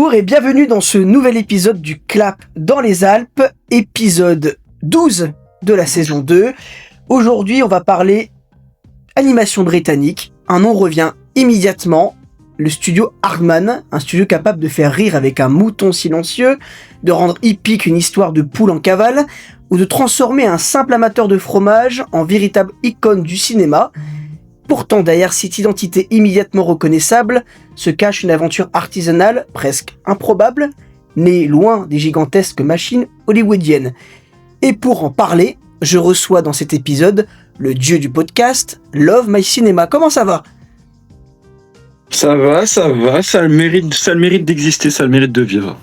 Bonjour et bienvenue dans ce nouvel épisode du Clap dans les Alpes, épisode 12 de la saison 2. Aujourd'hui, on va parler animation britannique. Un nom revient immédiatement, le studio Aardman, un studio capable de faire rire avec un mouton silencieux, de rendre hippique une histoire de poule en cavale, ou de transformer un simple amateur de fromage en véritable icône du cinéma. Pourtant, derrière cette identité immédiatement reconnaissable, se cache une aventure artisanale presque improbable, née loin des gigantesques machines hollywoodiennes. Et pour en parler, je reçois dans cet épisode le dieu du podcast, Love My Cinema. Comment ça va ? Ça va, ça a le mérite d'exister, ça a le mérite de vivre.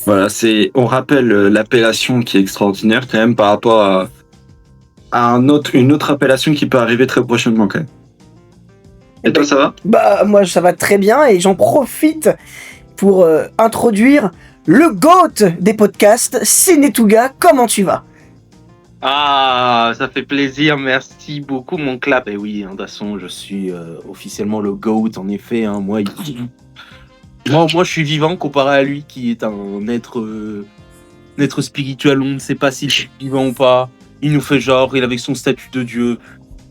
Voilà, on rappelle l'appellation qui est extraordinaire quand même par rapport à une autre appellation qui peut arriver très prochainement quand même. Et toi, ça va ? Bah, moi, ça va très bien et j'en profite pour introduire le GOAT des podcasts, Sénétouga. Comment tu vas ? Ah, ça fait plaisir, merci beaucoup mon clap. Et oui, de toute façon, je suis officiellement le GOAT, en effet. Moi, je suis vivant comparé à lui qui est un être spirituel. On ne sait pas s'il est vivant ou pas. Il nous fait genre, il avec son statut de dieu.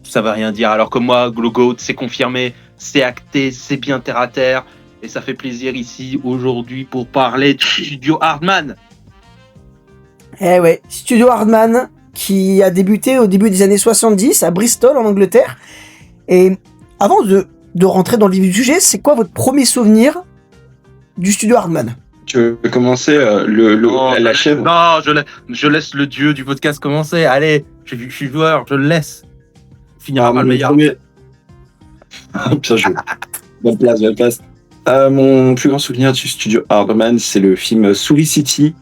Ça va rien dire, alors que moi, le GOAT, c'est confirmé, c'est acté, c'est bien terre à terre, et ça fait plaisir ici, aujourd'hui, pour parler du studio Aardman. Eh ouais, studio Aardman, qui a débuté au début des années 70 à Bristol, en Angleterre. Et avant de rentrer dans le vif du sujet, c'est quoi votre premier souvenir du studio Aardman ? Tu veux commencer la chèvre ? Non, je laisse le dieu du podcast commencer, allez, je suis joueur, je le laisse. Finira mal meilleur. Bien joué. Bonne place. Mon plus grand souvenir du studio Aardman, c'est le film Souris City,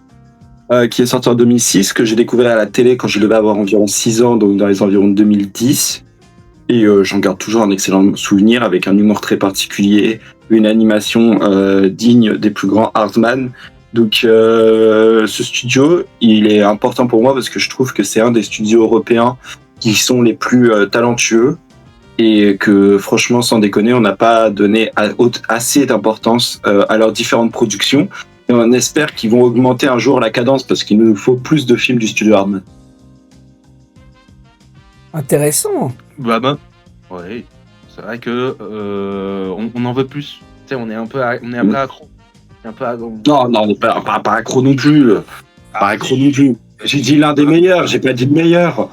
qui est sorti en 2006, que j'ai découvert à la télé quand je devais avoir environ 6 ans, donc dans les environs de 2010. Et j'en garde toujours un excellent souvenir, avec un humour très particulier, une animation digne des plus grands Aardman. Donc ce studio, il est important pour moi parce que je trouve que c'est un des studios européens qui sont les plus talentueux et que franchement, sans déconner, on n'a pas donné assez d'importance à leurs différentes productions et on espère qu'ils vont augmenter un jour la cadence parce qu'il nous faut plus de films du studio Aardman. Intéressant. Bah, ouais, c'est vrai que on en veut plus. Tu sais, on est un peu accro. Non, on n'est pas accro non plus. Pas accro non plus. J'ai dit l'un des meilleurs, j'ai pas dit le meilleur.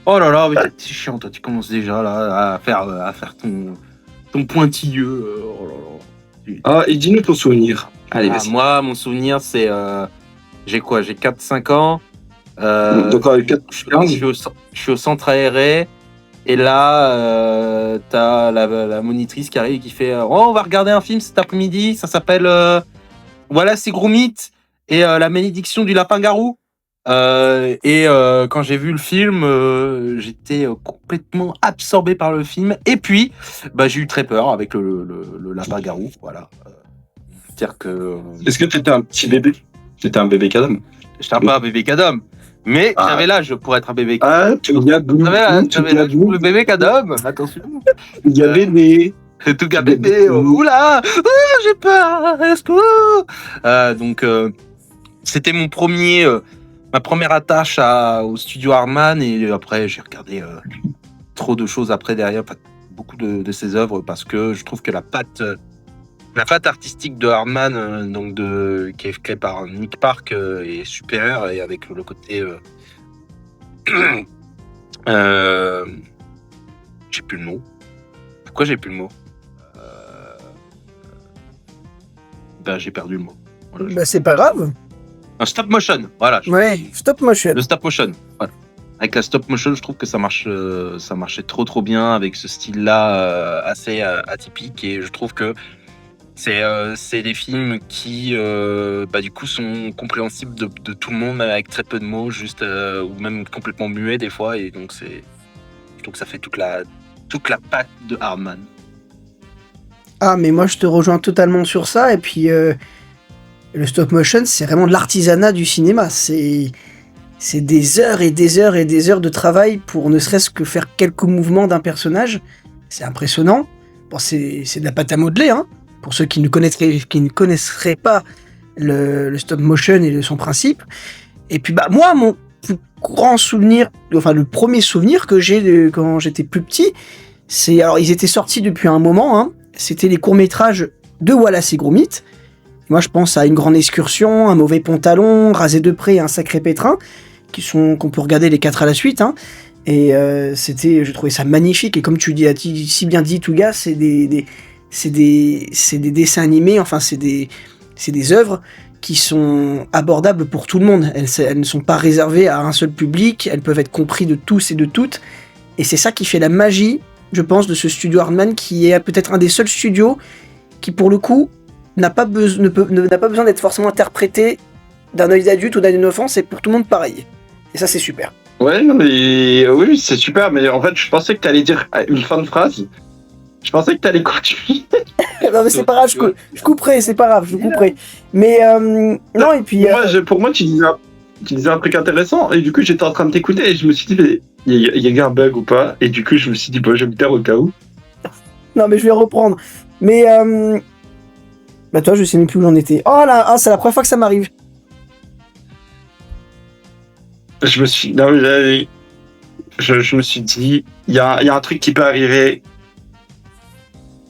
Oh là là, mais c'est chiant, toi, tu commences déjà là à faire ton pointilleux. Oh là là. Ah, et dis-nous ton souvenir. Allez, vas-y. Moi, mon souvenir, c'est. J'ai 4-5 ans. Donc, avec 15. Je suis au centre aéré. Et là, t'as la monitrice qui arrive et qui fait on va regarder un film cet après-midi. Ça s'appelle Voilà, c'est Gromit et la malédiction du lapin-garou. Quand j'ai vu le film, j'étais complètement absorbé par le film. Et puis, j'ai eu très peur avec le lapin-garou. Voilà. C'est-à-dire que. Est-ce que t'étais un petit bébé ? T'étais un bébé cadom ? J'étais un peu un bébé cadom. Mais j'avais l'âge pour être un bébé cadom. Ah, tu avais l'âge pour le bébé cadom. Attention. Il y a bébé. Tout cas bébé. Oula. J'ai peur. Est-ce que. Donc, c'était ma première attache au studio Aardman. Et après, j'ai regardé trop de choses après derrière. Beaucoup de ses œuvres parce que je trouve que la patte artistique de Aardman, qui est créée par Nick Park, est supérieure et avec le côté. J'ai plus le mot. Pourquoi j'ai plus le mot ? J'ai perdu le mot. Voilà, C'est pas grave. un stop motion, voilà. Ouais, stop motion. Le stop motion, voilà. Avec la stop motion, je trouve que ça marchait trop bien avec ce style-là assez atypique et je trouve que c'est des films qui du coup sont compréhensibles de tout le monde même avec très peu de mots juste ou même complètement muets des fois et donc je trouve que ça fait toute la patte de Aardman. Ah, mais moi je te rejoins totalement sur ça. Et puis le stop motion, c'est vraiment de l'artisanat du cinéma. C'est des heures et des heures et des heures de travail pour ne serait-ce que faire quelques mouvements d'un personnage. C'est impressionnant. Bon, c'est de la pâte à modeler, hein. pour ceux qui ne connaisseraient pas le stop motion et son principe. Et puis moi, mon plus grand souvenir, enfin le premier souvenir que j'ai quand j'étais plus petit, c'est, alors ils étaient sortis depuis un moment, hein, c'était les courts-métrages de Wallace et Gromit. Moi je pense à Une grande excursion, Un mauvais pantalon, Rasé de près et Un sacré pétrin, qu'on peut regarder les 4 à la suite, hein. Et j'ai trouvé ça magnifique, et comme tu as si bien dit, Touga, c'est des dessins animés, enfin c'est des œuvres qui sont abordables pour tout le monde. Elles ne sont pas réservées à un seul public, elles peuvent être comprises de tous et de toutes, et c'est ça qui fait la magie, je pense, de ce studio Aardman, qui est peut-être un des seuls studios qui, pour le coup, n'a pas besoin d'être forcément interprété d'un œil d'adulte ou d'un innocent, c'est pour tout le monde pareil. Et ça, c'est super. Ouais, non, mais oui, c'est super, mais en fait, je pensais que t'allais dire une fin de phrase. Je pensais que t'allais continuer. Non, mais c'est pas grave, je couperai, c'est pas grave, je couperai. Mais non, et puis. Pour moi, tu disais un truc intéressant, et du coup, j'étais en train de t'écouter, et je me suis dit, mais il y a un bug ou pas? Et du coup, je me suis dit, bon, je vais me taire au cas où. Non, mais je vais reprendre. Mais. Toi, je sais même plus où j'en étais. Oh là, c'est la première fois que ça m'arrive. Je me suis dit, il y a un truc qui peut arriver.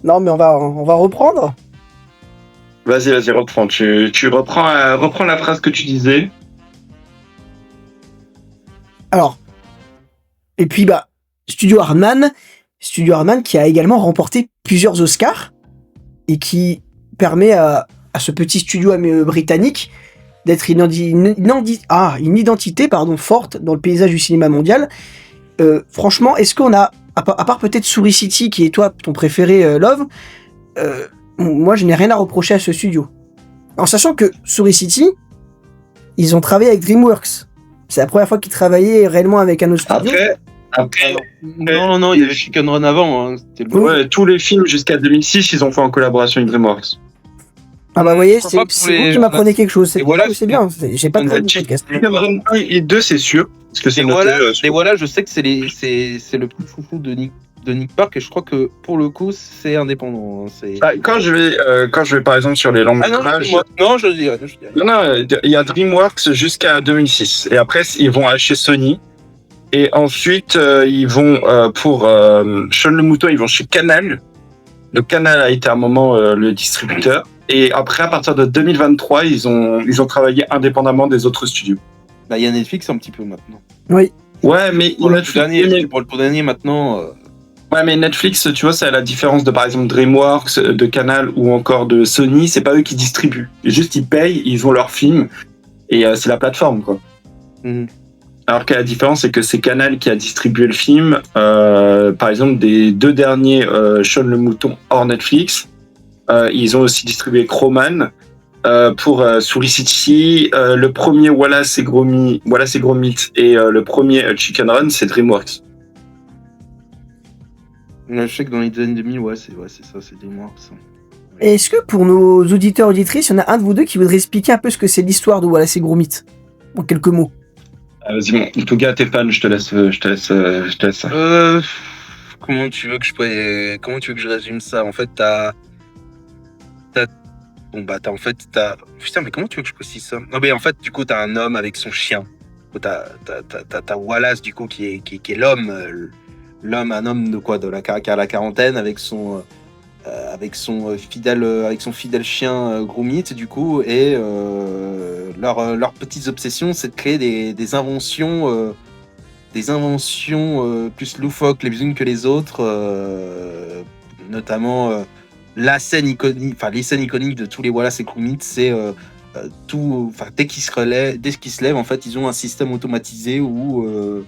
Non, mais on va reprendre. Vas-y, reprends. Tu reprends la phrase que tu disais. Alors, et puis Studio Aardman qui a également remporté plusieurs Oscars et qui permet à ce petit studio britannique d'être une identité forte dans le paysage du cinéma mondial. Franchement, est-ce qu'on a, à part peut-être Souris City, qui est toi ton préféré, Love, moi je n'ai rien à reprocher à ce studio. En sachant que Souris City, ils ont travaillé avec DreamWorks. C'est la première fois qu'ils travaillaient réellement avec un autre studio. Après, non, il y avait Chicken Run avant. Hein. Ouais, tous les films jusqu'à 2006, ils ont fait en collaboration avec DreamWorks. Ah vous voyez, c'est vous qui m'apprenez quelque chose. C'est bien, j'ai pas de podcast. Chicken Run 1 et 2, c'est sûr. Parce que c'est noté. Voilà, je sais que c'est le plus foufou de Nick Park, et je crois que pour le coup, c'est indépendant. Quand je vais par exemple sur les longs métrages. Non, je dirais. Non, il y a DreamWorks jusqu'à 2006. Et après, ils vont chez Sony. Et ensuite, ils vont pour Sean le Mouton, ils vont chez Canal. Le Canal a été à un moment le distributeur. Et après, à partir de 2023, ils ont travaillé indépendamment des autres studios. Il y a Netflix un petit peu maintenant. Oui. Ouais, mais pour le tout dernier maintenant. Ouais, mais Netflix, tu vois, c'est à la différence de par exemple DreamWorks, de Canal ou encore de Sony, c'est pas eux qui distribuent. Juste ils payent, ils ont leurs films et c'est la plateforme, quoi. Mm-hmm. Alors que la différence, c'est que c'est Canal qui a distribué le film. Par exemple, des 2 derniers Sean le Mouton hors Netflix, ils ont aussi distribué Crowman. Pour Souris City, le premier Wallace et Gromit et le premier Chicken Run, c'est DreamWorks. Je sais que dans les années 2000, c'est ça, c'est DreamWorks. Et est-ce que pour nos auditeurs auditrices, il y en a un de vous deux qui voudrait expliquer un peu ce que c'est l'histoire de Wallace et Gromit en quelques mots? Vas-y, bon, en tout cas, t'es fan, je te laisse. Comment tu veux que je résume ça? En fait, t'as. Putain, mais comment tu veux que je précise ça? Non, mais en fait, du coup, t'as un homme avec son chien. T'as Wallace, du coup, qui est l'homme. Un homme qui a la quarantaine avec son fidèle chien Gromit, du coup, et leurs petites obsessions, c'est de créer des inventions plus loufoques les unes que les autres, notamment les scènes iconiques de tous les Wallace et Gromit, c'est dès qu'ils se lèvent, en fait, ils ont un système automatisé où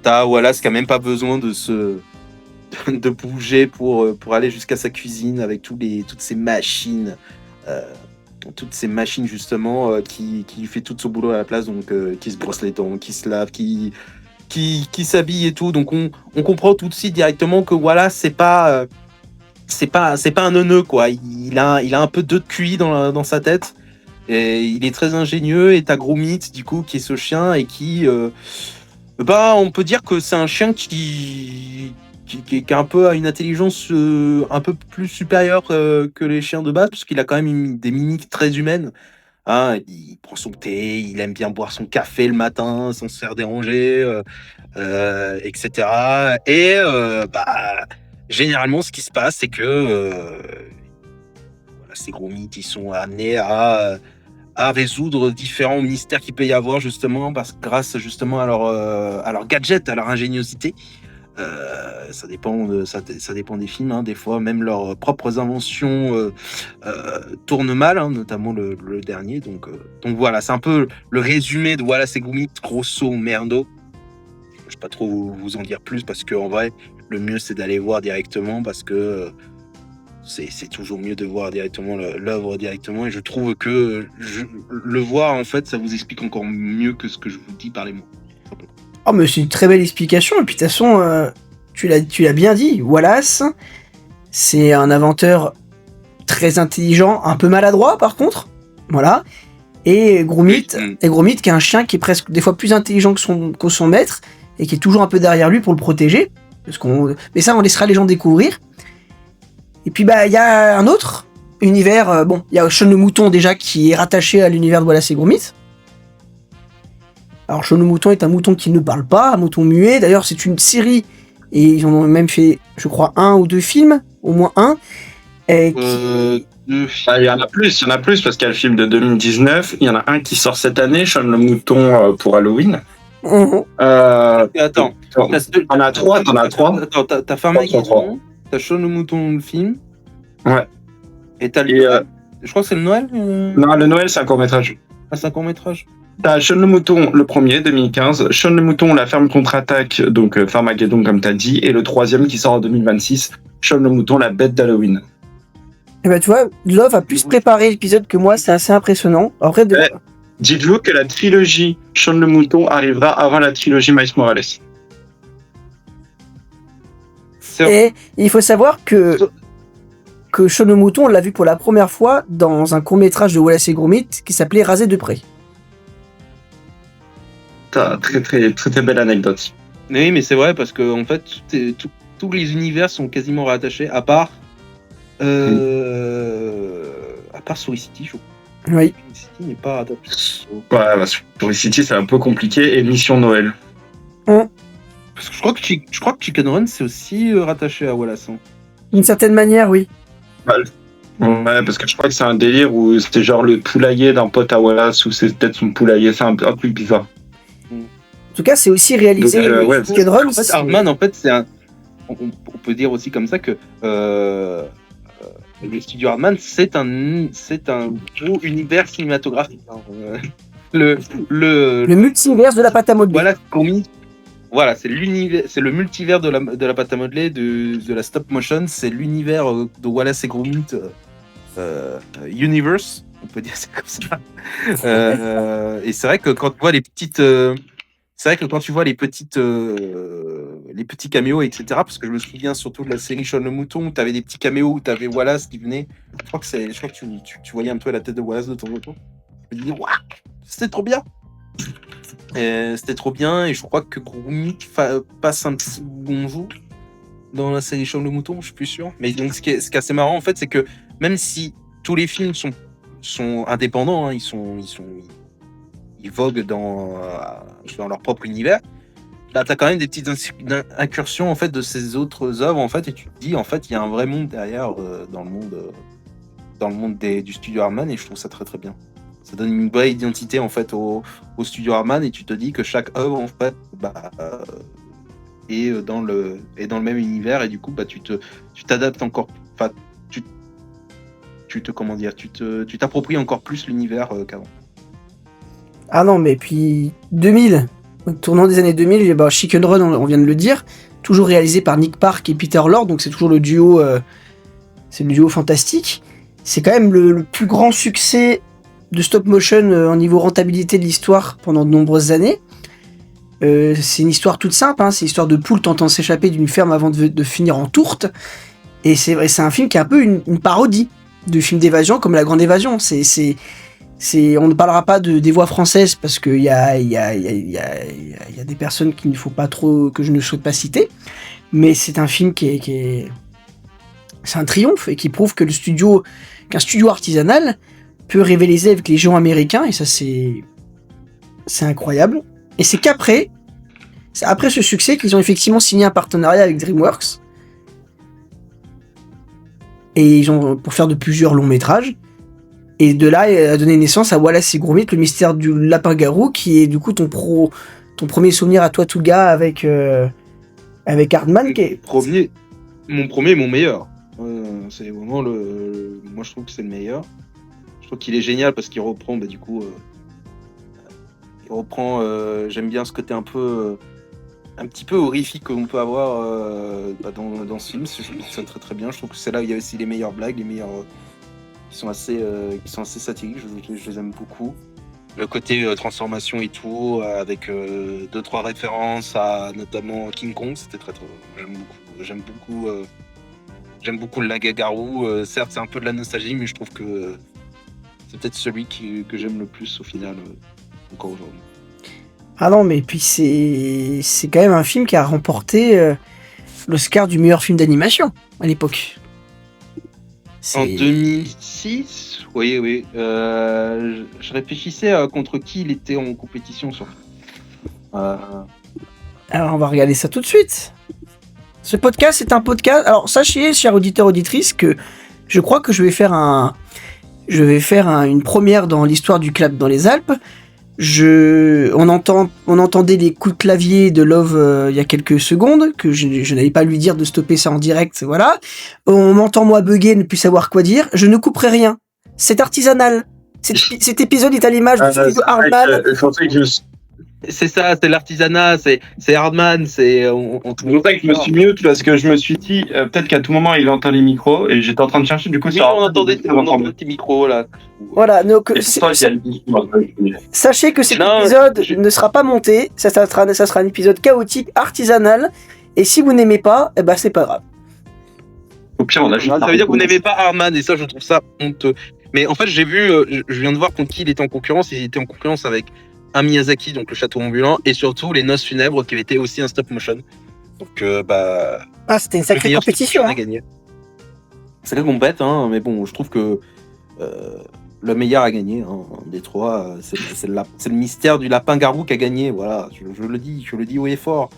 t'as Wallace qui a même pas besoin de bouger pour aller jusqu'à sa cuisine avec toutes ces machines justement qui lui fait tout son boulot à la place, donc qui se brosse les dents, qui se lave, qui s'habille et tout. Donc on comprend tout de suite directement que Wallace c'est pas un neuneu, quoi. Il a un peu d'œuf de QI dans sa tête, et il est très ingénieux. Et t'as Gromit, du coup, qui est ce chien et qui on peut dire que c'est un chien qui qui est un peu à une intelligence un peu plus supérieure que les chiens de base, parce qu'il a quand même des mimiques très humaines. Hein, il prend son thé, il aime bien boire son café le matin sans se faire déranger, etc. Et généralement, ce qui se passe, c'est que voilà, ces gros mythes, ils sont amenés à résoudre différents mystères qu'il peut y avoir, justement, grâce justement à leur gadget, à leur ingéniosité. Ça dépend des films, hein. Des fois, même leurs propres inventions tournent mal, hein, notamment le dernier. Donc voilà, c'est un peu le résumé de voilà, c'est mythes, grosso merdo. Je ne vais pas trop vous en dire plus parce qu'en vrai, le mieux c'est d'aller voir directement parce que c'est toujours mieux de voir directement l'œuvre directement. Et je trouve que le voir, en fait, ça vous explique encore mieux que ce que je vous dis par les mots. Oh, mais c'est une très belle explication. Et puis de toute façon, tu l'as bien dit. Wallace, c'est un inventeur très intelligent, un peu maladroit par contre. Voilà. Et Gromit, qui est un chien qui est presque des fois plus intelligent que son maître et qui est toujours un peu derrière lui pour le protéger. Mais ça, on laissera les gens découvrir. Et puis il y a un autre univers. Il y a Shaun le Mouton déjà qui est rattaché à l'univers de Wallace et Gromit. Alors Shaun le Mouton est un mouton qui ne parle pas, un mouton muet. D'ailleurs, c'est une série et ils en ont même fait, je crois, 1 ou 2 films, au moins un. Il y en a plus parce qu'il y a le film de 2019. Il y en a un qui sort cette année, Shaun le Mouton pour Halloween. Attends, t'en as trois. Attends, t'as Farmageddon, t'as Shaun le Mouton le film. Ouais. Et t'as le je crois que c'est le Noël. Non, le Noël c'est un court-métrage. Ah, c'est un court-métrage. T'as Shaun le Mouton, le premier, 2015. Shaun le Mouton, La Ferme contre-attaque, donc Farmageddon comme t'as dit. Et le troisième qui sort en 2026, Shaun le Mouton, La Bête d'Halloween. Et tu vois, Love a plus préparé l'épisode que moi, c'est assez impressionnant. Après, dites-vous que la trilogie Shaun le Mouton arrivera avant la trilogie Miles Morales. Et il faut savoir que Shaun le Mouton, on l'a vu pour la première fois dans un court-métrage de Wallace et Gromit qui s'appelait Rasé de près. Très, très, très, très belle anecdote. Oui, mais c'est vrai parce que en fait, tous les univers sont quasiment rattachés, à part Story City, je crois. Oui. Story City n'est pas rattaché. Ouais, Story City, c'est un peu compliqué. Et Mission Noël. Parce que je crois que Chicken Run, c'est aussi rattaché à Wallace. Hein. D'une certaine manière, oui. Ouais, parce que je crois que c'est un délire où c'était genre le poulailler d'un pote à Wallace, ou c'est peut-être son poulailler. C'est un truc bizarre. En tout cas, c'est aussi réalisé. Chicken Run, en fait, Hardman, en fait, c'est un. On peut dire aussi comme ça que le studio Hardman, c'est un gros univers cinématographique. Hein. Le multivers de la pâte à modeler. Voilà, c'est le multivers de la pâte à modeler, de la stop motion, c'est l'univers de Wallace et Gromit Universe, on peut dire ça comme ça. Et c'est vrai que quand tu vois les petites, les petits caméos, etc. Parce que je me souviens surtout de la série Shaun le Mouton où tu avais des petits caméos où tu avais Wallace qui venait. Je crois que tu voyais un peu la tête de Wallace de temps en temps. Je me disais, waouh, c'était trop bien. C'était trop bien et je crois que Gromit passe un petit bonjour dans la série Shaun le Mouton, je suis plus sûr. Mais donc ce qui est assez marrant en fait, c'est que même si tous les films sont indépendants, hein, ils voguent dans leur propre univers. Là, t'as quand même des petites incursions en fait de ces autres œuvres en fait, et tu te dis en fait il y a un vrai monde derrière dans le monde du studio Hardman et je trouve ça très très bien. Ça donne une vraie identité en fait au studio Hardman et tu te dis que chaque œuvre en fait est dans le même univers et du coup tu t'adaptes encore, enfin tu t'appropries encore plus l'univers qu'avant. Ah non, mais puis 2000, tournant des années 2000, Chicken Run, on vient de le dire, toujours réalisé par Nick Park et Peter Lord, donc c'est toujours le duo, c'est le duo fantastique. C'est quand même le plus grand succès de stop motion en niveau rentabilité de l'histoire pendant de nombreuses années. C'est une histoire toute simple, hein, c'est l'histoire de poules tentant de s'échapper d'une ferme avant de finir en tourte. Et c'est un film qui est un peu une parodie de films d'évasion comme La Grande Évasion. On ne parlera pas des voix françaises parce qu'il y a des personnes qu'il ne faut pas trop, que je ne souhaite pas citer. Mais c'est un film c'est un triomphe et qui prouve que qu'un studio artisanal peut rivaliser avec les géants américains, et ça c'est incroyable. Et c'est après ce succès qu'ils ont effectivement signé un partenariat avec DreamWorks. Et pour faire de plusieurs longs métrages. Et de là, a donné naissance à Wallace et Gromit, le mystère du lapin-garou, qui est du coup ton premier souvenir à toi, Touga, avec Hardman. Mon premier et mon meilleur. C'est vraiment moi, je trouve que c'est le meilleur. Je trouve qu'il est génial parce qu'il reprend, j'aime bien ce côté un petit peu horrifique qu'on peut avoir dans ce film. Je trouve ça très très bien. Je trouve que c'est là où il y a aussi les meilleures blagues, les meilleures qui sont assez satiriques. Je les aime beaucoup. Le côté transformation et tout, avec 2-3 références à notamment King Kong, c'était très très. J'aime beaucoup le Laga-Garou. Certes, c'est un peu de la nostalgie, mais je trouve que c'est peut-être celui que j'aime le plus au final, encore aujourd'hui. Ah non, mais puis c'est quand même un film qui a remporté l'Oscar du meilleur film d'animation à l'époque. En 2006, oui. Je réfléchissais à contre qui il était en compétition sur. Alors on va regarder ça tout de suite. Ce podcast est un podcast. Alors sachez, chers auditeurs auditrices, que je crois que je vais faire une première dans l'histoire du clap dans les Alpes. On entendait les coups de clavier de Love il y a quelques secondes, que je n'allais pas lui dire de stopper ça en direct, voilà. On m'entend moi bugger, ne plus savoir quoi dire. Je ne couperai rien. C'est artisanal. Cet épisode est à l'image du studio Hardman. C'est ça, c'est l'artisanat, c'est Hardman, c'est. C'est pour ça que je me suis mute parce que je me suis dit peut-être qu'à tout moment il entend les micros et j'étais en train de chercher du coup. Oui, on entendait tes micros là. Voilà, donc sachez que cet épisode ne sera pas monté, ça sera un épisode chaotique, artisanal, et si vous n'aimez pas, eh ben c'est pas grave. Au pire, on a juste. Ça veut dire que vous n'aimez pas Hardman, et ça je trouve ça honteux. Mais en fait, j'ai vu, je viens de voir contre qui il était en concurrence. Il était en concurrence avec un Miyazaki, donc le château ambulant, et surtout les Noces funèbres, qui était aussi un stop motion. Donc c'était une sacrée compétition. Hein. C'est là qu'on bête, hein, mais bon, je trouve que le meilleur a gagné. Hein, des trois, c'est le mystère du lapin-garou qui a gagné. Voilà, je le dis haut et fort.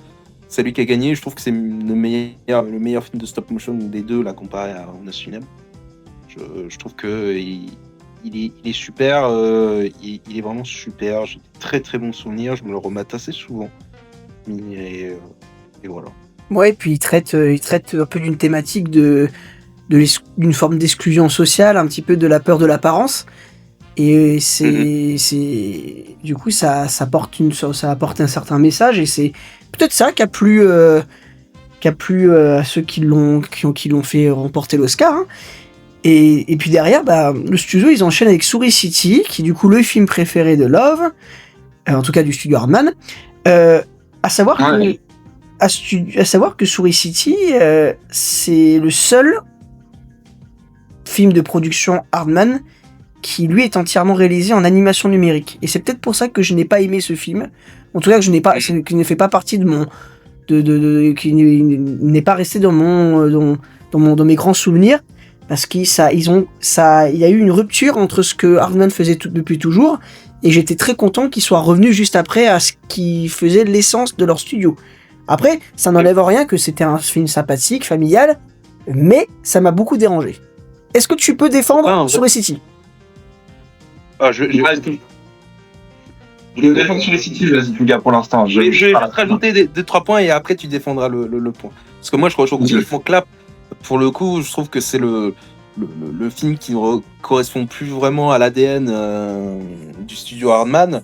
C'est lui qui a gagné. Je trouve que c'est le meilleur film de stop motion des deux là comparé aux Noces funèbres. Je trouve que il est super, il est vraiment super. J'ai de très très bons souvenirs, je me le remate assez souvent. Et voilà. Ouais, et puis il traite un peu d'une thématique d'une forme d'exclusion sociale, un petit peu de la peur de l'apparence. Et du coup ça apporte un certain message, et c'est peut-être ça qui a plu à ceux qui l'ont fait remporter l'Oscar. Hein. Et puis derrière, le studio, ils enchaînent avec Souris City, qui est du coup le film préféré de Love, en tout cas du studio Hardman. À savoir que Souris City, c'est le seul film de production Hardman qui lui est entièrement réalisé en animation numérique. Et c'est peut-être pour ça que je n'ai pas aimé ce film. En tout cas, qui ne fait pas partie de mon, qui n'est pas resté dans mes grands souvenirs. Parce qu'il y a eu une rupture entre ce que Hardman faisait depuis toujours, et j'étais très content qu'ils soient revenus juste après à ce qui faisait l'essence de leur studio. Après, ça n'enlève rien que c'était un film sympathique, familial, mais ça m'a beaucoup dérangé. Est-ce que tu peux défendre Souris City ? Je vais défendre Souris City, vas-y, tu gars, pour l'instant. Je vais rajouter 2-3 points et après tu défendras le point. Parce que moi, je rejoins complètement Clap. Pour le coup, je trouve que c'est le film qui ne correspond plus vraiment à l'ADN du studio Hardman.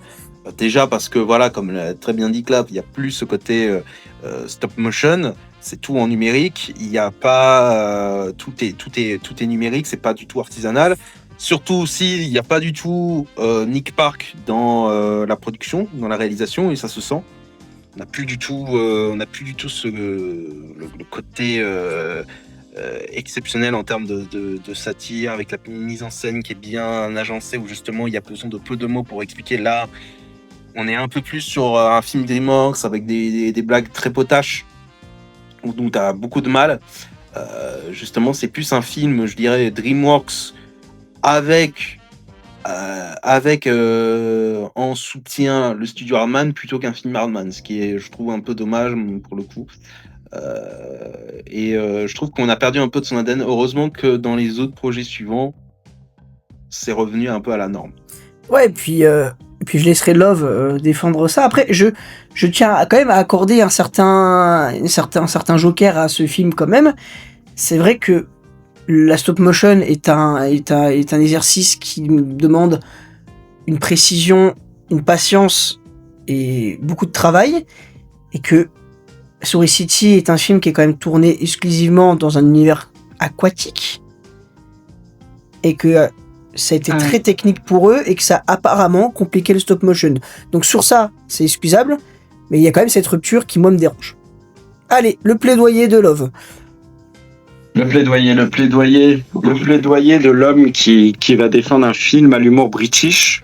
Déjà parce que, voilà, comme l'a très bien dit Clap, il n'y a plus ce côté stop motion. C'est tout en numérique. Il n'y a pas... tout est numérique, c'est pas du tout artisanal. Surtout aussi, il n'y a pas du tout Nick Park dans la production, dans la réalisation, et ça se sent. On n'a plus du tout le côté exceptionnel en termes de satire, avec la mise en scène qui est bien agencée, où justement il y a besoin de peu de mots pour expliquer. Là, on est un peu plus sur un film DreamWorks avec des blagues très potaches. dont tu as beaucoup de mal. Justement, c'est plus un film, je dirais, DreamWorks avec en soutien le studio Hardman plutôt qu'un film Hardman, ce qui est, je trouve, un peu dommage pour le coup. Je trouve qu'on a perdu un peu de son ADN. Heureusement que dans les autres projets suivants, c'est revenu un peu à la norme. Ouais, et puis je laisserai Love défendre ça. Après, je tiens quand même à accorder un certain joker à ce film quand même. C'est vrai que la stop motion est un exercice qui demande une précision, une patience et beaucoup de travail, et que Story City est un film qui est quand même tourné exclusivement dans un univers aquatique, et que ça a été très technique pour eux, et que ça a apparemment compliqué le stop motion. Donc sur ça, c'est excusable, mais il y a quand même cette rupture qui, moi, me dérange. Allez, le plaidoyer de Love. Le plaidoyer de l'homme qui va défendre un film à l'humour british,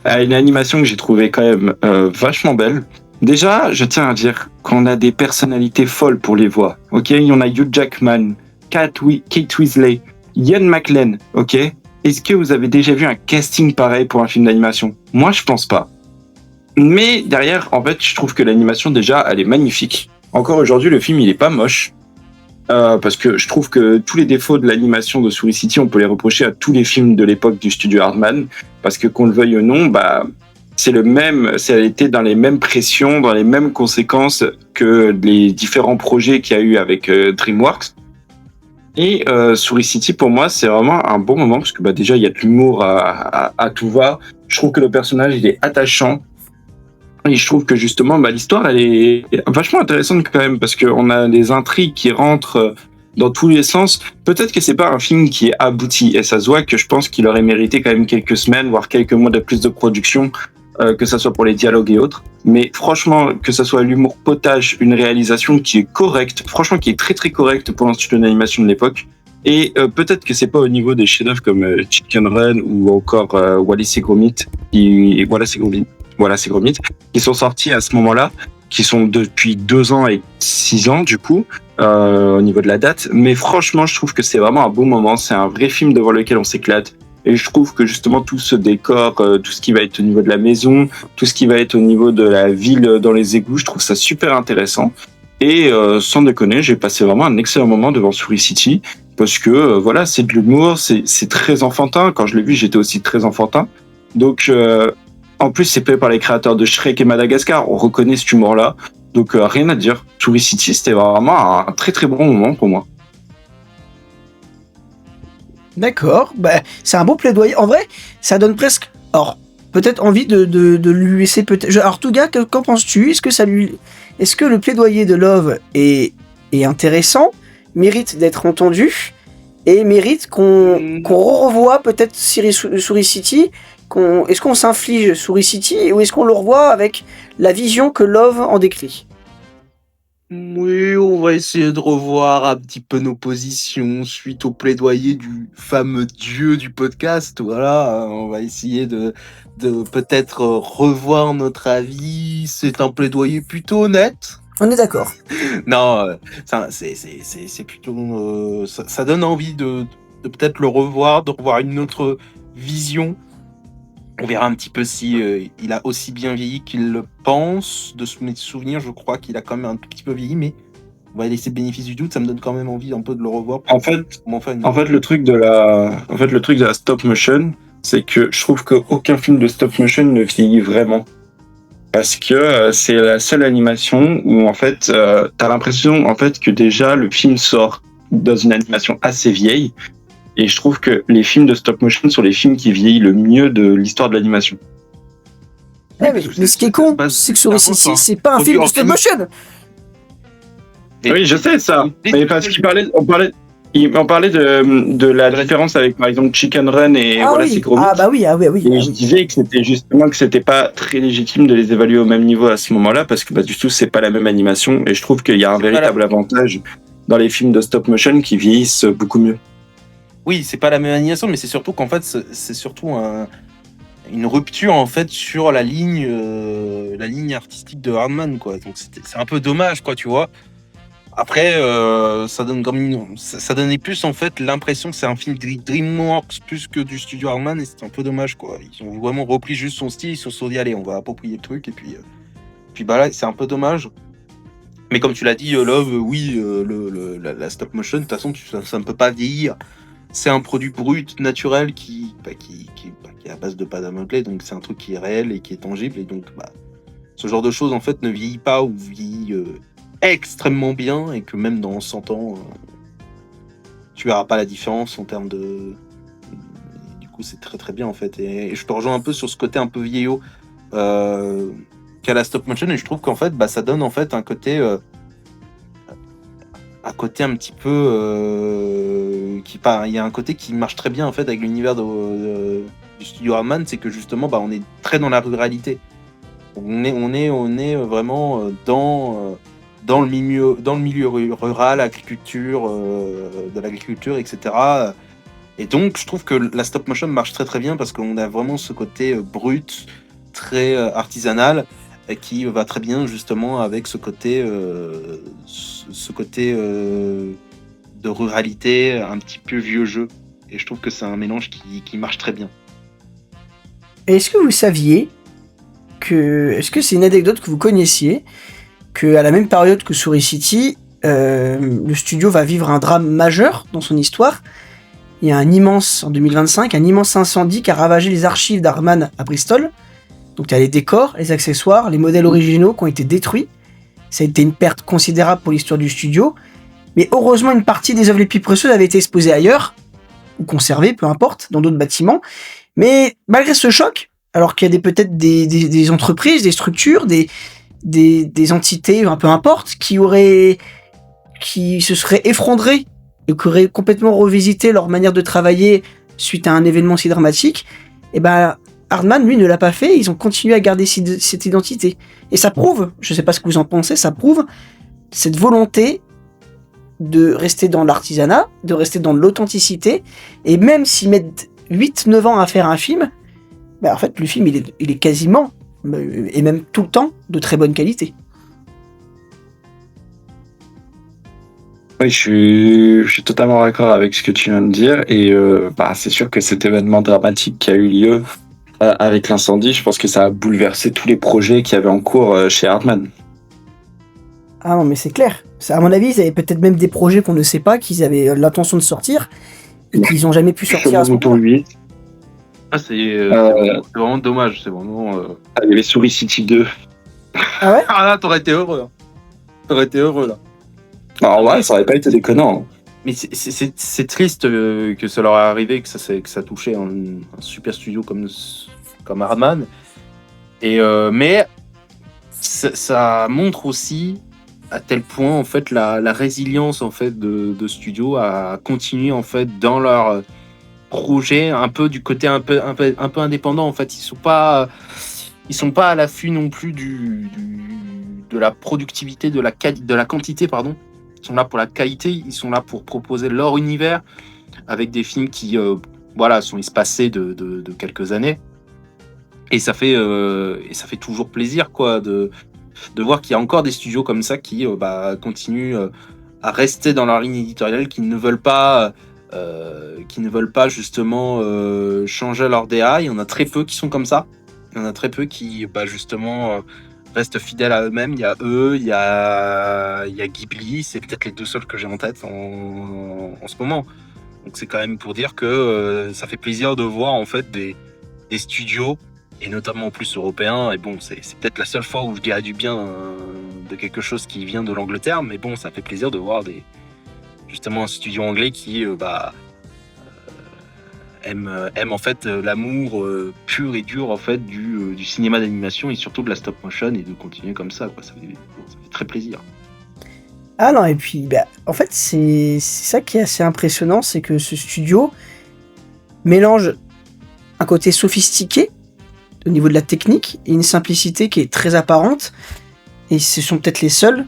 à une animation que j'ai trouvée quand même vachement belle. Déjà, je tiens à dire qu'on a des personnalités folles pour les voix. Ok, il y en a Hugh Jackman, Kate Winslet, Ian McKellen. Ok, est-ce que vous avez déjà vu un casting pareil pour un film d'animation ? Moi, je pense pas. Mais derrière, en fait, je trouve que l'animation déjà, elle est magnifique. Encore aujourd'hui, le film, il est pas moche. Parce que je trouve que tous les défauts de l'animation de Story City, on peut les reprocher à tous les films de l'époque du studio Hardman, parce que qu'on le veuille ou non, ça a été dans les mêmes pressions, dans les mêmes conséquences que les différents projets qu'il y a eu avec DreamWorks. Et Story City, pour moi, c'est vraiment un bon moment, parce que déjà, il y a de l'humour à tout va. Je trouve que le personnage, il est attachant. Et je trouve que justement, l'histoire, elle est vachement intéressante quand même, parce qu'on a des intrigues qui rentrent dans tous les sens. Peut-être que c'est pas un film qui est abouti, et ça se voit que je pense qu'il aurait mérité quand même quelques semaines, voire quelques mois de plus de production, que ça soit pour les dialogues et autres. Mais franchement, que ça soit l'humour potage, une réalisation qui est correcte, franchement qui est très très correcte pour un studio d'animation de l'époque. Et peut-être que c'est pas au niveau des chefs-d'œuvre comme Chicken Run ou encore Wallace et Gromit, qui sont sortis à ce moment-là, qui sont depuis 2 ans et 6 ans du coup, au niveau de la date. Mais franchement, je trouve que c'est vraiment un bon moment. C'est un vrai film devant lequel on s'éclate. Et je trouve que justement tout ce décor, tout ce qui va être au niveau de la maison, tout ce qui va être au niveau de la ville dans les égouts, je trouve ça super intéressant. Et sans déconner, j'ai passé vraiment un excellent moment devant Story City, parce que c'est de l'humour, c'est très enfantin. Quand je l'ai vu, j'étais aussi très enfantin. Donc en plus, c'est fait par les créateurs de Shrek et Madagascar. On reconnaît cet humour-là. Donc, rien à dire. Story City, c'était vraiment un très très bon moment pour moi. D'accord, c'est un beau plaidoyer. En vrai, ça donne presque, alors, peut-être envie de lui laisser peut-être. Alors, Touga, qu'en penses-tu ? Est-ce que le plaidoyer de Love est intéressant, mérite d'être entendu, et mérite qu'on revoie peut-être Story City ? Est-ce qu'on s'inflige Story City, ou est-ce qu'on le revoit avec la vision que Love en décrit ? Oui, on va essayer de revoir un petit peu nos positions suite au plaidoyer du fameux dieu du podcast. Voilà, on va essayer de peut-être revoir notre avis. C'est un plaidoyer plutôt honnête. On est d'accord. Non, c'est plutôt... ça donne envie de peut-être le revoir, de revoir une autre vision. On verra un petit peu si il a aussi bien vieilli qu'il le pense. De mes souvenirs, je crois qu'il a quand même un tout petit peu vieilli, mais on va laisser le bénéfice du doute. Ça me donne quand même envie un peu de le revoir. En fait, le truc de la stop motion, c'est que je trouve qu'aucun film de stop motion ne vieillit vraiment. Parce que c'est la seule animation où en fait, t'as l'impression en fait que déjà le film sort dans une animation assez vieille. Et je trouve que les films de stop motion sont les films qui vieillissent le mieux de l'histoire de l'animation. Ouais, mais ce qui est con, c'est que Story City, c'est pas un film de stop motion. Oui, je sais ça. Mais parce on parlait de la différence avec par exemple Chicken Run et c'est Gromit. Oui. Et je disais que c'était justement que c'était pas très légitime de les évaluer au même niveau à ce moment-là, parce que du tout c'est pas la même animation, et je trouve qu'il y a un véritable avantage dans les films de stop motion qui vieillissent beaucoup mieux. Oui, c'est pas la même animation, mais c'est surtout qu'en fait, c'est surtout une rupture en fait sur la ligne artistique de Hardman, quoi. Donc c'est un peu dommage, quoi, tu vois. Après, ça donne comme ça donnait plus en fait l'impression que c'est un film DreamWorks plus que du studio Hardman, et c'est un peu dommage quoi. Ils ont vraiment repris juste son style, ils se sont dit allez, on va approprier le truc, et puis bah là c'est un peu dommage. Mais comme tu l'as dit, Love, oui, la stop motion, de toute façon, ça ne peut pas vieillir. C'est un produit brut, naturel, qui est à base de pâte à modeler, donc c'est un truc qui est réel et qui est tangible, et donc bah, ce genre de choses en fait ne vieillit pas ou vieillit extrêmement bien, et que même dans 100 ans, tu verras pas la différence en termes de. Du coup, c'est très très bien en fait. Et je te rejoins un peu sur ce côté un peu vieillot qu'a la stop motion, et je trouve qu'en fait, bah, ça donne en fait un côté un petit peu il y a un côté qui marche très bien en fait avec l'univers du studio Hardman, c'est que justement, bah, on est très dans la ruralité. On est vraiment dans le milieu rural, agriculture, de l'agriculture, etc. Et donc, je trouve que la stop motion marche très très bien parce qu'on a vraiment ce côté brut, très artisanal, qui va très bien justement avec ce côté de ruralité, un petit peu vieux jeu. Et je trouve que c'est un mélange qui marche très bien. Et est-ce que vous saviez est-ce que c'est une anecdote que vous connaissiez, qu'à la même période que Souris City, le studio va vivre un drame majeur dans son histoire. Il y a en 2025, un immense incendie qui a ravagé les archives d'Hardman à Bristol. Donc il y a les décors, les accessoires, les modèles originaux qui ont été détruits. Ça a été une perte considérable pour l'histoire du studio. Mais heureusement, une partie des œuvres les plus précieuses avait été exposée ailleurs, ou conservée, peu importe, dans d'autres bâtiments. Mais malgré ce choc, alors qu'il y a peut-être des entreprises, des structures, des entités, peu importe, qui se seraient effondrées et qui auraient complètement revisité leur manière de travailler suite à un événement si dramatique, et ben Hardman, lui, ne l'a pas fait. Ils ont continué à garder cette identité. Et ça prouve, je sais pas ce que vous en pensez, ça prouve cette volonté de rester dans l'artisanat, de rester dans l'authenticité, et même s'ils mettent 8-9 ans à faire un film, bah en fait, le film, il est quasiment, et même tout le temps, de très bonne qualité. Oui, je suis totalement d'accord avec ce que tu viens de dire, et bah, c'est sûr que cet événement dramatique qui a eu lieu avec l'incendie, je pense que ça a bouleversé tous les projets qu'il y avait en cours chez Hardman. Ah non, mais c'est clair. À mon avis, ils avaient peut-être même des projets qu'on ne sait pas, qu'ils avaient l'intention de sortir, et qu'ils n'ont jamais pu sortir à ce moment-là. Lui. Ah, c'est vraiment dommage, c'est vraiment... Il y avait Souris City 2. Ah ouais? Ah là, t'aurais été heureux. Hein. T'aurais été heureux, là. Alors ouais, ça aurait pas été déconnant. Mais c'est triste que ça leur est arrivé, que ça touchait un super studio comme Hardman. Et mais ça montre aussi à tel point en fait la résilience en fait de studio à continuer en fait dans leur projet, un peu du côté un peu indépendant en fait. Ils sont pas à l'affût non plus de la productivité, de la quantité, pardon. Ils sont là pour la qualité, ils sont là pour proposer leur univers avec des films qui sont espacés de quelques années, et ça fait toujours plaisir quoi de voir qu'il y a encore des studios comme ça qui continuent à rester dans leur ligne éditoriale, qui ne veulent pas justement changer leur DA. Il y en a très peu qui sont comme ça, il y en a très peu qui justement restent fidèles à eux-mêmes. Il y a eux, il y a Ghibli, c'est peut-être les deux seuls que j'ai en tête en ce moment. Donc c'est quand même pour dire que ça fait plaisir de voir en fait des studios, et notamment en plus européens. Et bon, c'est peut-être la seule fois où je dirais du bien de quelque chose qui vient de l'Angleterre, mais bon, ça fait plaisir de voir justement un studio anglais qui aime en fait l'amour pur et dur en fait du cinéma d'animation, et surtout de la stop motion, et de continuer comme ça quoi. Ça fait très plaisir. Ah non, et puis en fait c'est ça qui est assez impressionnant, c'est que ce studio mélange un côté sophistiqué au niveau de la technique et une simplicité qui est très apparente, et ce sont peut-être les seuls,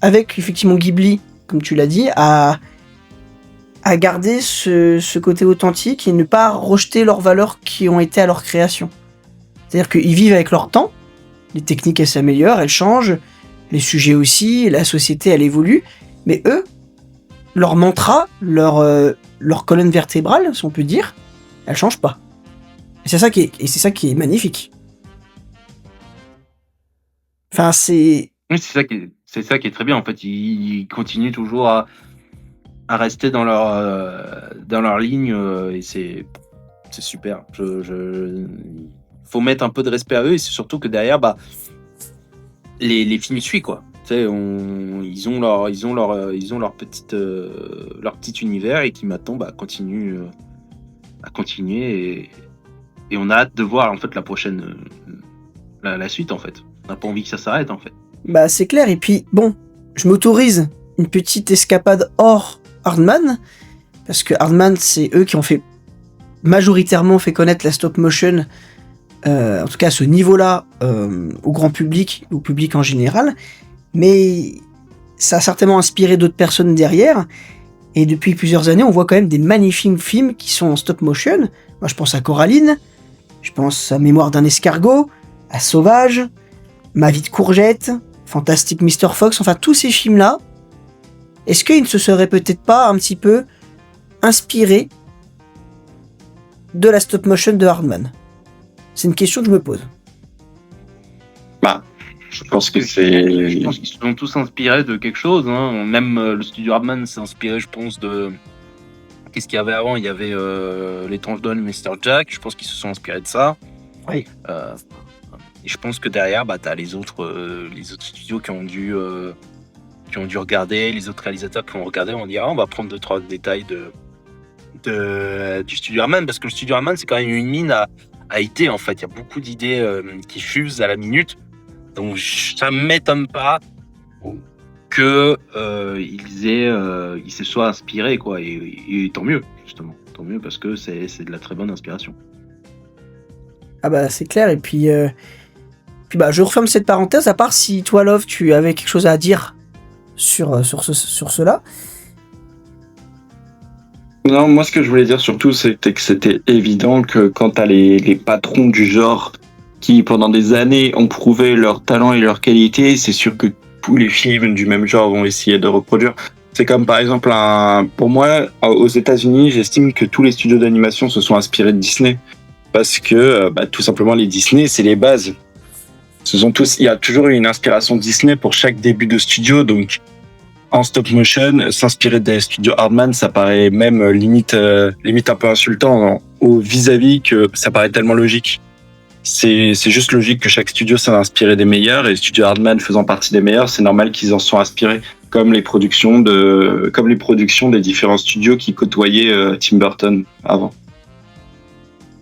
avec effectivement Ghibli, comme tu l'as dit, à garder ce côté authentique et ne pas rejeter leurs valeurs qui ont été à leur création. C'est-à-dire qu'ils vivent avec leur temps, les techniques elles s'améliorent, elles changent, les sujets aussi, la société elle évolue, Mais eux, leur mantra, leur colonne vertébrale, si on peut dire, elle change pas. Et c'est ça qui est magnifique. Enfin, c'est... Oui, c'est ça qui est très bien. En fait, ils continuent toujours à rester dans leur ligne et c'est super. Faut mettre un peu de respect à eux et c'est surtout que derrière, bah, les films suivent quoi. Tu sais, ils ont leur petit univers et qui maintenant bah, continuent à continuer et on a hâte de voir en fait la prochaine la suite en fait. On n'a pas envie que ça s'arrête en fait. Bah, c'est clair. Et puis, bon, je m'autorise une petite escapade hors Hardman, parce que Hardman, c'est eux qui ont majoritairement fait connaître la stop motion, en tout cas à ce niveau-là, au grand public, au public en général. Mais ça a certainement inspiré d'autres personnes derrière. Et depuis plusieurs années, on voit quand même des magnifiques films qui sont en stop motion. Moi, je pense à Coraline, je pense à Mémoire d'un escargot, à Sauvage, Ma vie de courgette, Fantastic Mr. Fox, enfin tous ces films-là, est-ce qu'ils ne se seraient peut-être pas un petit peu inspirés de la stop motion de Hardman? C'est une question que je me pose. Bah, je pense que c'est... Je pense qu'ils se sont tous inspirés de quelque chose. Hein. Même le studio Hardman s'est inspiré, je pense, de... Qu'est-ce qu'il y avait avant? Il y avait l'étrange Don Mr. Jack. Je pense qu'ils se sont inspirés de ça. Oui. Et je pense que derrière, bah, t'as les autres studios qui ont dû regarder, les autres réalisateurs qui ont regardé, on dit on va prendre 2-3 détails du studio Hardman, parce que le studio Hardman c'est quand même une mine à idées en fait. Il y a beaucoup d'idées qui fusent à la minute, donc ça m'étonne pas que ils se soient inspirés quoi. Et tant mieux justement, tant mieux parce que c'est de la très bonne inspiration. Ah bah c'est clair. Et puis bah je referme cette parenthèse, à part si toi Love tu avais quelque chose à dire sur cela. Non, moi ce que je voulais dire surtout c'était que c'était évident que quand t'as les patrons du genre qui pendant des années ont prouvé leur talent et leur qualité, c'est sûr que tous les films du même genre vont essayer de reproduire. C'est comme par exemple pour moi aux États-Unis, j'estime que tous les studios d'animation se sont inspirés de Disney parce que tout simplement les Disney c'est les bases. Il y a toujours eu une inspiration Disney pour chaque début de studio, donc en stop motion, s'inspirer des studios Hardman, ça paraît même limite un peu insultant au vis-à-vis que ça paraît tellement logique. C'est juste logique que chaque studio s'en inspiré des meilleurs et les studios Hardman faisant partie des meilleurs, c'est normal qu'ils en soient inspirés, comme les productions des différents studios qui côtoyaient Tim Burton avant.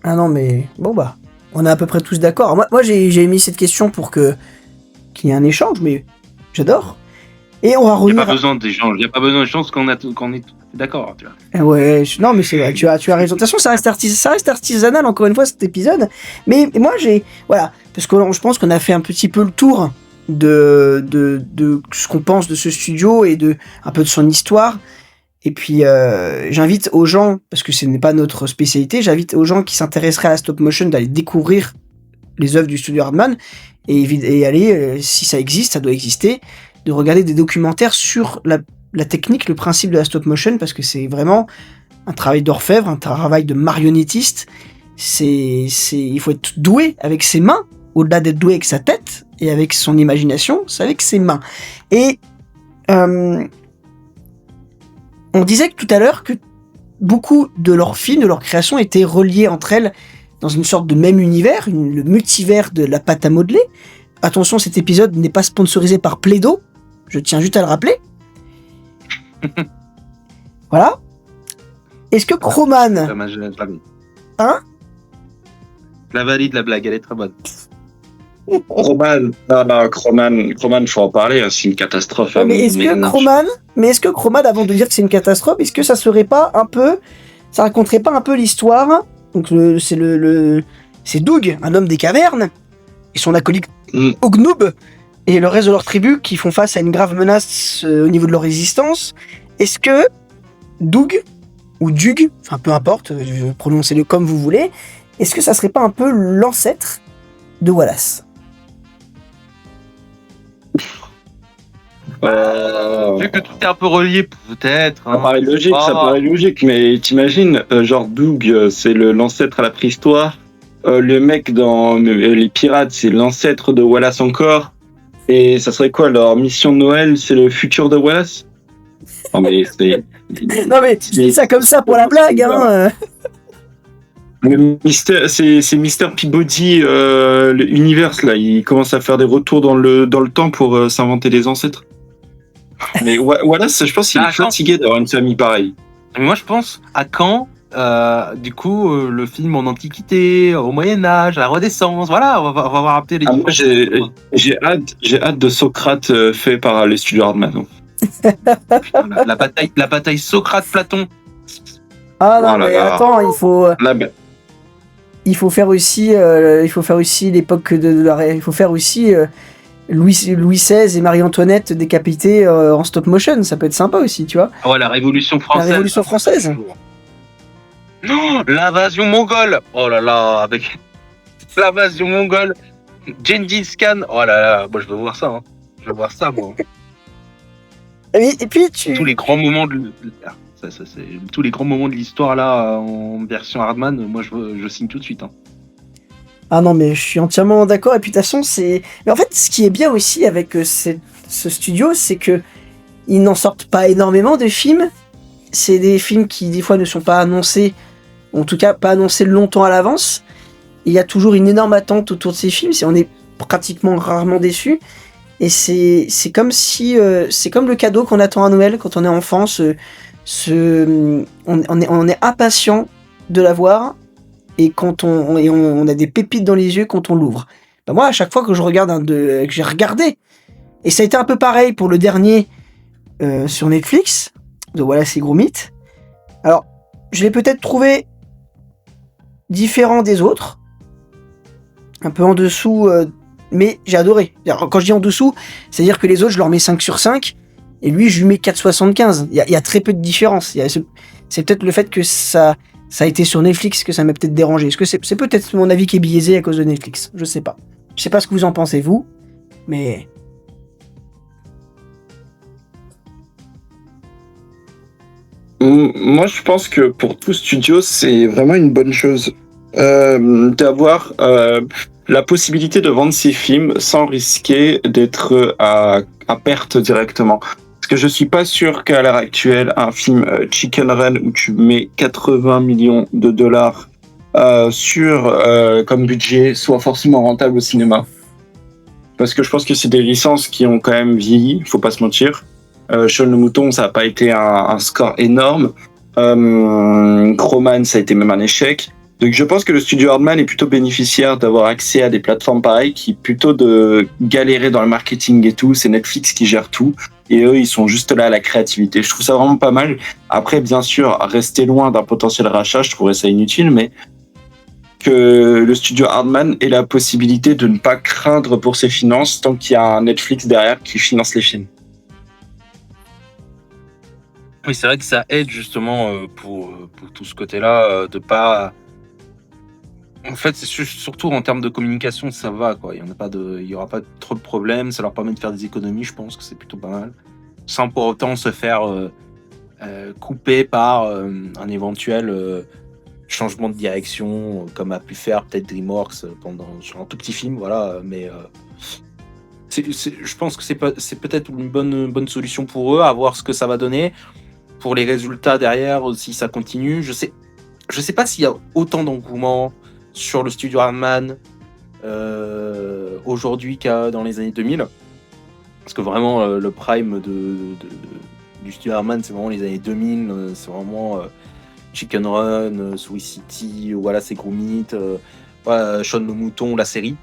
Ah non mais bon bah on est à peu près tous d'accord. Moi j'ai mis cette question pour qu'il y ait un échange, mais j'adore. Et on va revenir. Il n'y a pas besoin d'échange, il n'y a pas besoin d'échange parce qu'on est d'accord. Tu vois. Ouais, non mais c'est vrai, tu as raison. De toute façon, ça reste artisanal encore une fois cet épisode. Mais moi voilà, parce que je pense qu'on a fait un petit peu le tour de ce qu'on pense de ce studio et de un peu de son histoire. Et puis j'invite aux gens, parce que ce n'est pas notre spécialité, j'invite aux gens qui s'intéresseraient à la stop motion d'aller découvrir les œuvres du studio Hardman et aller, si ça existe, ça doit exister, de regarder des documentaires sur la technique, le principe de la stop motion, parce que c'est vraiment un travail d'orfèvre, un travail de marionnettiste. Il faut être doué avec ses mains, au-delà d'être doué avec sa tête et avec son imagination, c'est avec ses mains. Et on disait tout à l'heure que beaucoup de leurs films, de leurs créations étaient reliés entre elles dans une sorte de même univers, le multivers de la pâte à modeler. Attention, cet épisode n'est pas sponsorisé par Play-Doh, je tiens juste à le rappeler. Voilà. Est-ce que Croman... Hein? La valide, la blague, elle est très bonne. Croman, faut en parler, c'est une catastrophe. Mais est-ce que Croman, avant de dire que c'est une catastrophe, est-ce que ça serait pas un peu... Ça raconterait pas un peu l'histoire? Donc c'est Doug, un homme des cavernes, et son acolyte Ognoob, et le reste de leur tribu qui font face à une grave menace au niveau de leur existence. Est-ce que Doug, ou Dug, enfin peu importe, prononcez-le comme vous voulez, est-ce que ça serait pas un peu l'ancêtre de Wallace? Vu que tout est un peu relié, peut-être. Ça paraît logique, ça paraît logique, mais t'imagines, genre Doug, c'est l'ancêtre à la préhistoire. Le mec dans les pirates, c'est l'ancêtre de Wallace encore. Et ça serait quoi leur mission de Noël? C'est le futur de Wallace? Non mais c'est. Non mais je dis ça comme ça pour la blague, hein. Le Mister, c'est Mister Peabody, l'univers là, il commence à faire des retours dans le temps pour s'inventer des ancêtres. Mais Wallace, je pense qu'il est fatigué d'avoir une famille pareille. Mais moi je pense à quand, du coup, le film en Antiquité, au Moyen-Âge, à la Renaissance, voilà, on va voir un peu les. Moi j'ai hâte de Socrate fait par les studios Hardman. La bataille Socrate-Platon. Ah non, mais attends, il faut faire aussi l'époque il faut faire aussi Louis XVI et Marie-Antoinette décapités en stop motion, ça peut être sympa aussi, tu vois. Ah ouais, la Révolution française. La Révolution française. Non, l'invasion mongole. Oh là là, avec l'invasion mongole, Gengis Khan. Oh là là, moi je veux voir ça. Hein. Je veux voir ça, moi. Et puis tous les grands moments tous les grands moments de l'histoire là en version Hardman, moi je signe tout de suite. Hein. Ah non, mais je suis entièrement d'accord. Et puis de toute façon, mais en fait, ce qui est bien aussi avec ce studio, c'est que ils n'en sortent pas énormément de films. C'est des films qui des fois ne sont pas annoncés, en tout cas pas annoncés longtemps à l'avance. Il y a toujours une énorme attente autour de ces films. On est pratiquement rarement déçus. Et c'est comme si c'est comme le cadeau qu'on attend à Noël quand on est enfant. On est impatient de l'avoir. Et quand on a des pépites dans les yeux quand on l'ouvre. Ben moi, à chaque fois que je regarde que j'ai regardé, et ça a été un peu pareil pour le dernier sur Netflix, de Wallace et Gromit. Alors, je l'ai peut-être trouvé différent des autres, un peu en dessous, mais j'ai adoré. Quand je dis en dessous, c'est-à-dire que les autres, je leur mets 5 sur 5, et lui, je lui mets 4,75. Il y a très peu de différence. C'est peut-être le fait que ça a été sur Netflix que ça m'a peut-être dérangé. Est-ce que c'est peut-être mon avis qui est biaisé à cause de Netflix? Je sais pas. Je sais pas ce que vous en pensez, vous, mais... Moi, je pense que pour tout studio, c'est vraiment une bonne chose d'avoir la possibilité de vendre ses films sans risquer d'être à perte directement. Parce que je suis pas sûr qu'à l'heure actuelle, un film Chicken Run où tu mets 80 millions de dollars comme budget soit forcément rentable au cinéma. Parce que je pense que c'est des licences qui ont quand même vieilli, faut pas se mentir. Sean le Mouton, ça n'a pas été un score énorme. Crowman, ça a été même un échec. Donc je pense que le studio Hardman est plutôt bénéficiaire d'avoir accès à des plateformes pareilles qui, plutôt de galérer dans le marketing et tout, c'est Netflix qui gère tout. Et eux, ils sont juste là à la créativité. Je trouve ça vraiment pas mal. Après, bien sûr, rester loin d'un potentiel rachat, je trouverais ça inutile, mais que le studio Hardman ait la possibilité de ne pas craindre pour ses finances tant qu'il y a un Netflix derrière qui finance les films. Oui, c'est vrai que ça aide justement pour tout ce côté-là de pas. En fait, c'est surtout en termes de communication, ça va quoi. Il y aura pas trop de problèmes. Ça leur permet de faire des économies. Je pense que c'est plutôt pas mal, sans pour autant se faire couper par un éventuel changement de direction, comme a pu faire peut-être DreamWorks sur un tout petit film, voilà. Mais je pense que c'est peut-être une bonne solution pour eux, à voir ce que ça va donner. Pour les résultats derrière, si ça continue, je sais pas s'il y a autant d'engouement sur le studio Hardman aujourd'hui qu'à dans les années 2000. Parce que vraiment, le prime du studio Hardman, c'est vraiment les années 2000. C'est vraiment Chicken Run, Swiss City, Wallace et Gromit, Sean le Mouton, la série.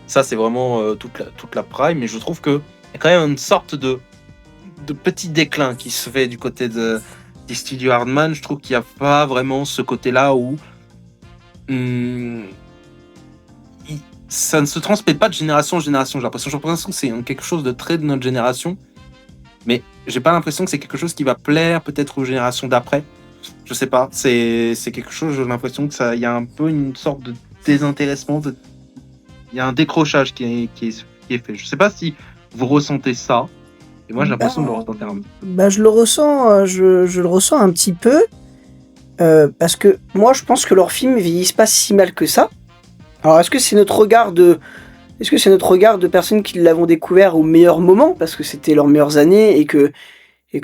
Ça, c'est vraiment toute la prime. Mais je trouve qu'il y a quand même une sorte de petit déclin qui se fait du côté des studios Hardman. Je trouve qu'il n'y a pas vraiment ce côté-là où ça ne se transmet pas de génération en génération. J'ai l'impression que c'est quelque chose de très de notre génération, mais j'ai pas l'impression que c'est quelque chose qui va plaire peut-être aux générations d'après. Je sais pas, c'est quelque chose, j'ai l'impression que il y a un peu une sorte de désintéressement, il y a un décrochage qui est fait. Je sais pas si vous ressentez ça. Et moi, j'ai l'impression de le ressentir un peu. Bah, je le ressens un petit peu, parce que moi, je pense que leurs films vieillissent pas si mal que ça. Alors, est-ce que c'est notre regard de personnes qui l'avons découvert au meilleur moment, parce que c'était leurs meilleures années, et que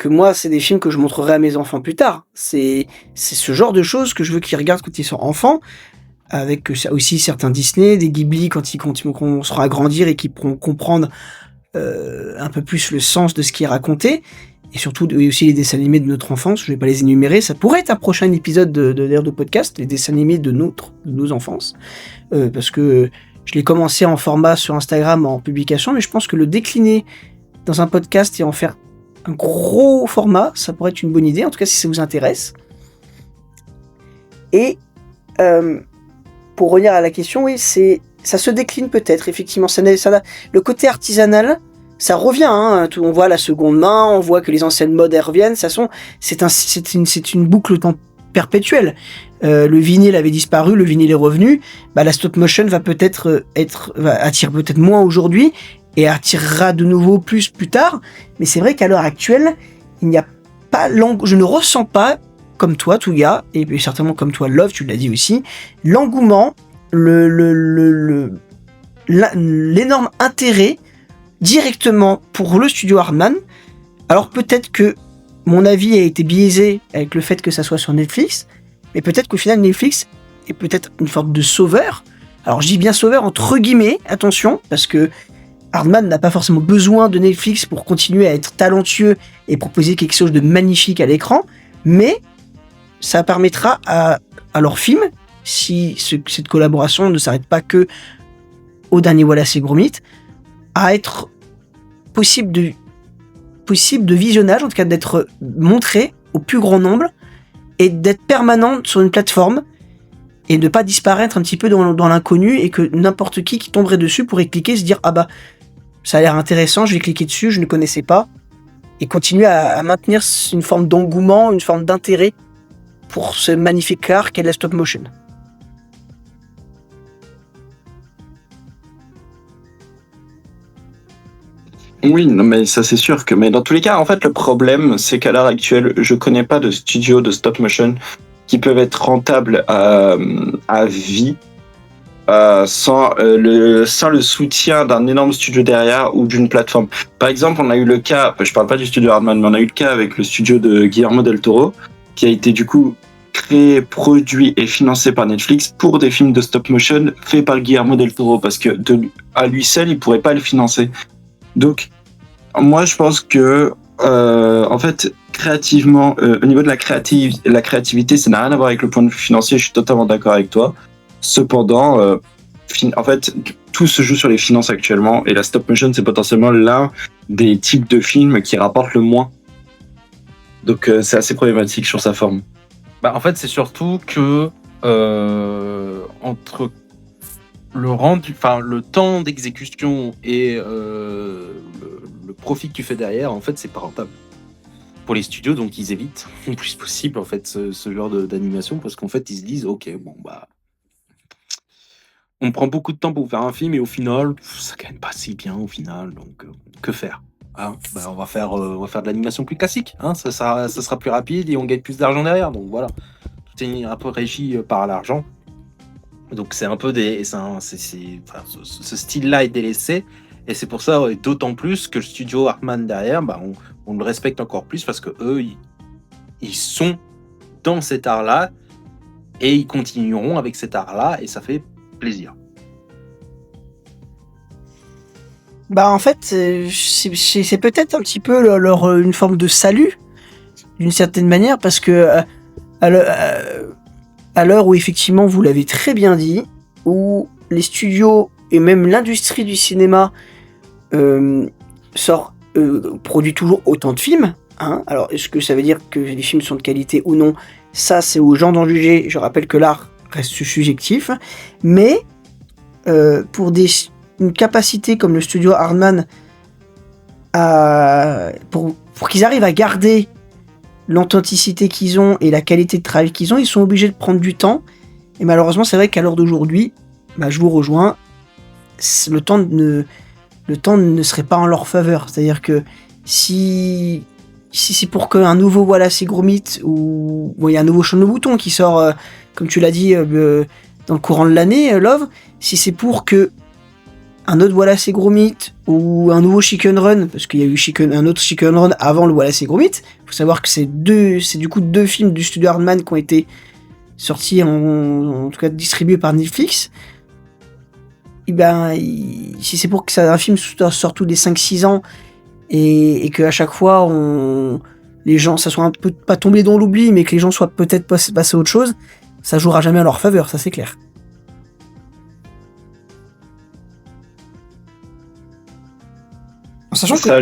moi, c'est des films que je montrerai à mes enfants plus tard. C'est ce genre de choses que je veux qu'ils regardent quand ils sont enfants, avec aussi certains Disney, des Ghibli quand ils commenceront à grandir et qu'ils pourront comprendre un peu plus le sens de ce qui est raconté, et surtout et aussi les dessins animés de notre enfance. Je vais pas les énumérer, ça pourrait être un prochain épisode de podcast, les dessins animés de nos enfances, parce que je l'ai commencé en format sur Instagram en publication, mais je pense que le décliner dans un podcast et en faire un gros format, ça pourrait être une bonne idée, en tout cas si ça vous intéresse. Et pour revenir à la question, oui, ça se décline peut-être, effectivement. Le côté artisanal, ça revient. Hein, on voit la seconde main, on voit que les anciennes modes elles reviennent. C'est une boucle perpétuelle. Le vinyle avait disparu, le vinyle est revenu. Bah, la stop motion va peut-être attire peut-être moins aujourd'hui et attirera de nouveau plus tard. Mais c'est vrai qu'à l'heure actuelle, il n'y a pas je ne ressens pas, comme toi, Touga, et certainement comme toi, Love, tu l'as dit aussi, l'engouement, l'énorme intérêt directement pour le studio Hardman. Alors peut-être que mon avis a été biaisé avec le fait que ça soit sur Netflix, mais peut-être qu'au final Netflix est peut-être une sorte de sauveur. Alors je dis bien sauveur entre guillemets, attention, parce que Hardman n'a pas forcément besoin de Netflix pour continuer à être talentueux et proposer quelque chose de magnifique à l'écran, mais ça permettra à leur film, si cette collaboration ne s'arrête pas que au dernier Wallace et Gromit, à être possible de visionnage, en tout cas d'être montré au plus grand nombre et d'être permanent sur une plateforme et de ne pas disparaître un petit peu dans l'inconnu, et que n'importe qui tomberait dessus pourrait cliquer et se dire « Ah bah, ça a l'air intéressant, je vais cliquer dessus, je ne connaissais pas », et continuer à maintenir une forme d'engouement, une forme d'intérêt pour ce magnifique art qu'est la stop motion. Oui, non, mais ça c'est sûr que. Mais dans tous les cas, en fait, le problème, c'est qu'à l'heure actuelle, je connais pas de studio de stop motion qui peuvent être rentables à vie sans le soutien d'un énorme studio derrière ou d'une plateforme. Par exemple, on a eu le cas, je parle pas du studio Hardman, mais on a eu le cas avec le studio de Guillermo del Toro, qui a été du coup créé, produit et financé par Netflix pour des films de stop motion faits par Guillermo del Toro, parce que à lui seul, il pourrait pas le financer. Donc, moi, je pense que, en fait, créativement, au niveau de la créativité, ça n'a rien à voir avec le point de vue financier. Je suis totalement d'accord avec toi. Cependant, en fait, tout se joue sur les finances actuellement, et la stop motion, c'est potentiellement l'un des types de films qui rapportent le moins. Donc, c'est assez problématique sur sa forme. Bah, en fait, c'est surtout que entre le temps d'exécution et le profit que tu fais derrière, en fait, c'est pas rentable pour les studios, donc ils évitent le plus possible en fait ce genre d'animation, parce qu'en fait ils se disent ok, bon bah on prend beaucoup de temps pour faire un film et au final ça gagne pas si bien au final, donc que faire, hein, bah, on va faire de l'animation plus classique, hein, ça sera plus rapide et on gagne plus d'argent derrière, donc voilà, tout est un peu régi par l'argent. Donc c'est un peu ce style-là est délaissé, et c'est pour ça, d'autant plus que le studio Hardman derrière, bah, on le respecte encore plus, parce que eux, ils sont dans cet art-là et ils continueront avec cet art-là, et ça fait plaisir. Bah en fait, c'est peut-être un petit peu une forme de salut, d'une certaine manière, parce que à l'heure où effectivement, vous l'avez très bien dit, où les studios et même l'industrie du cinéma produit toujours autant de films, hein. Alors est-ce que ça veut dire que les films sont de qualité ou non? Ça, c'est aux gens d'en juger. Je rappelle que l'art reste subjectif, mais pour une capacité comme le studio Hardman, pour qu'ils arrivent à garder l'authenticité qu'ils ont et la qualité de travail qu'ils ont, ils sont obligés de prendre du temps. Et malheureusement, c'est vrai qu'à l'heure d'aujourd'hui, bah, je vous rejoins, le temps ne serait pas en leur faveur. C'est-à-dire que si c'est pour qu'un nouveau Wallace et Gromit ou il y a un nouveau Sean le Mouton qui sort, comme tu l'as dit, dans le courant de l'année, Love, si c'est pour que un autre Wallace et Gromit ou un nouveau Chicken Run, parce qu'il y a eu un autre Chicken Run avant le Wallace et Gromit, faut savoir que c'est du coup deux films du studio Hardman qui ont été sortis en tout cas distribués par Netflix. Et ben, si c'est pour que un film sorte tous les 5-6 ans et que à chaque fois les gens, ça soit un peu pas tombé dans l'oubli, mais que les gens soient peut-être passés à autre chose, ça jouera jamais à leur faveur, ça c'est clair. Sachant que ça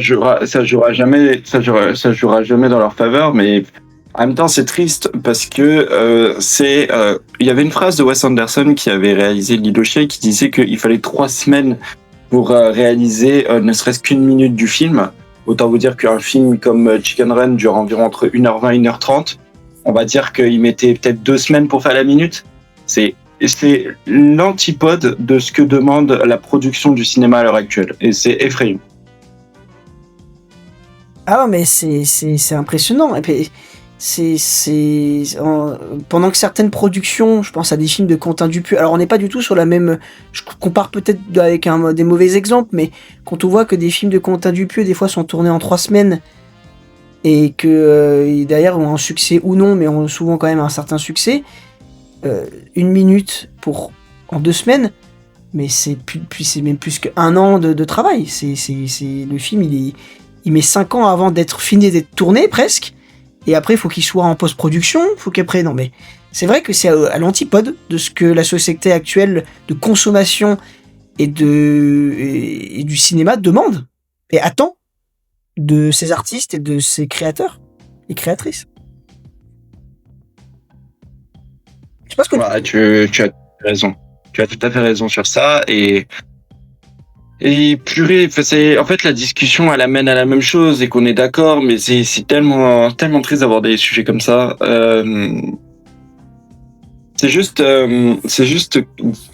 jouera jamais dans leur faveur, mais en même temps c'est triste parce que il y avait une phrase de Wes Anderson qui avait réalisé Lilo qui disait qu'il fallait 3 semaines pour réaliser ne serait-ce qu'une minute du film. Autant vous dire qu'un film comme Chicken Run dure environ entre 1h20 et 1h30. On va dire qu'il mettait peut-être 2 semaines pour faire la minute. C'est l'antipode de ce que demande la production du cinéma à l'heure actuelle. Et c'est effrayant. Ah mais c'est impressionnant. Et puis, pendant que certaines productions, je pense à des films de Quentin Dupieux, alors on n'est pas du tout sur la même, je compare peut-être avec des mauvais exemples, mais quand on voit que des films de Quentin Dupieux des fois sont tournés en 3 semaines et que derrière ont un succès ou non, mais ont souvent quand même un certain succès, 1 minute en 2 semaines, mais c'est même plus qu'1 an de travail. Le film il met 5 ans avant d'être fini d'être tourné presque. Et après, il faut qu'il soit en post-production, non mais c'est vrai que c'est à l'antipode de ce que la société actuelle de consommation et du cinéma demande et attend de ses artistes et de ses créateurs et créatrices. Je sais pas ce que tu as raison. Tu as tout à fait raison sur ça et purée, en fait la discussion elle amène à la même chose et qu'on est d'accord, mais c'est tellement triste d'avoir des sujets comme ça. C'est juste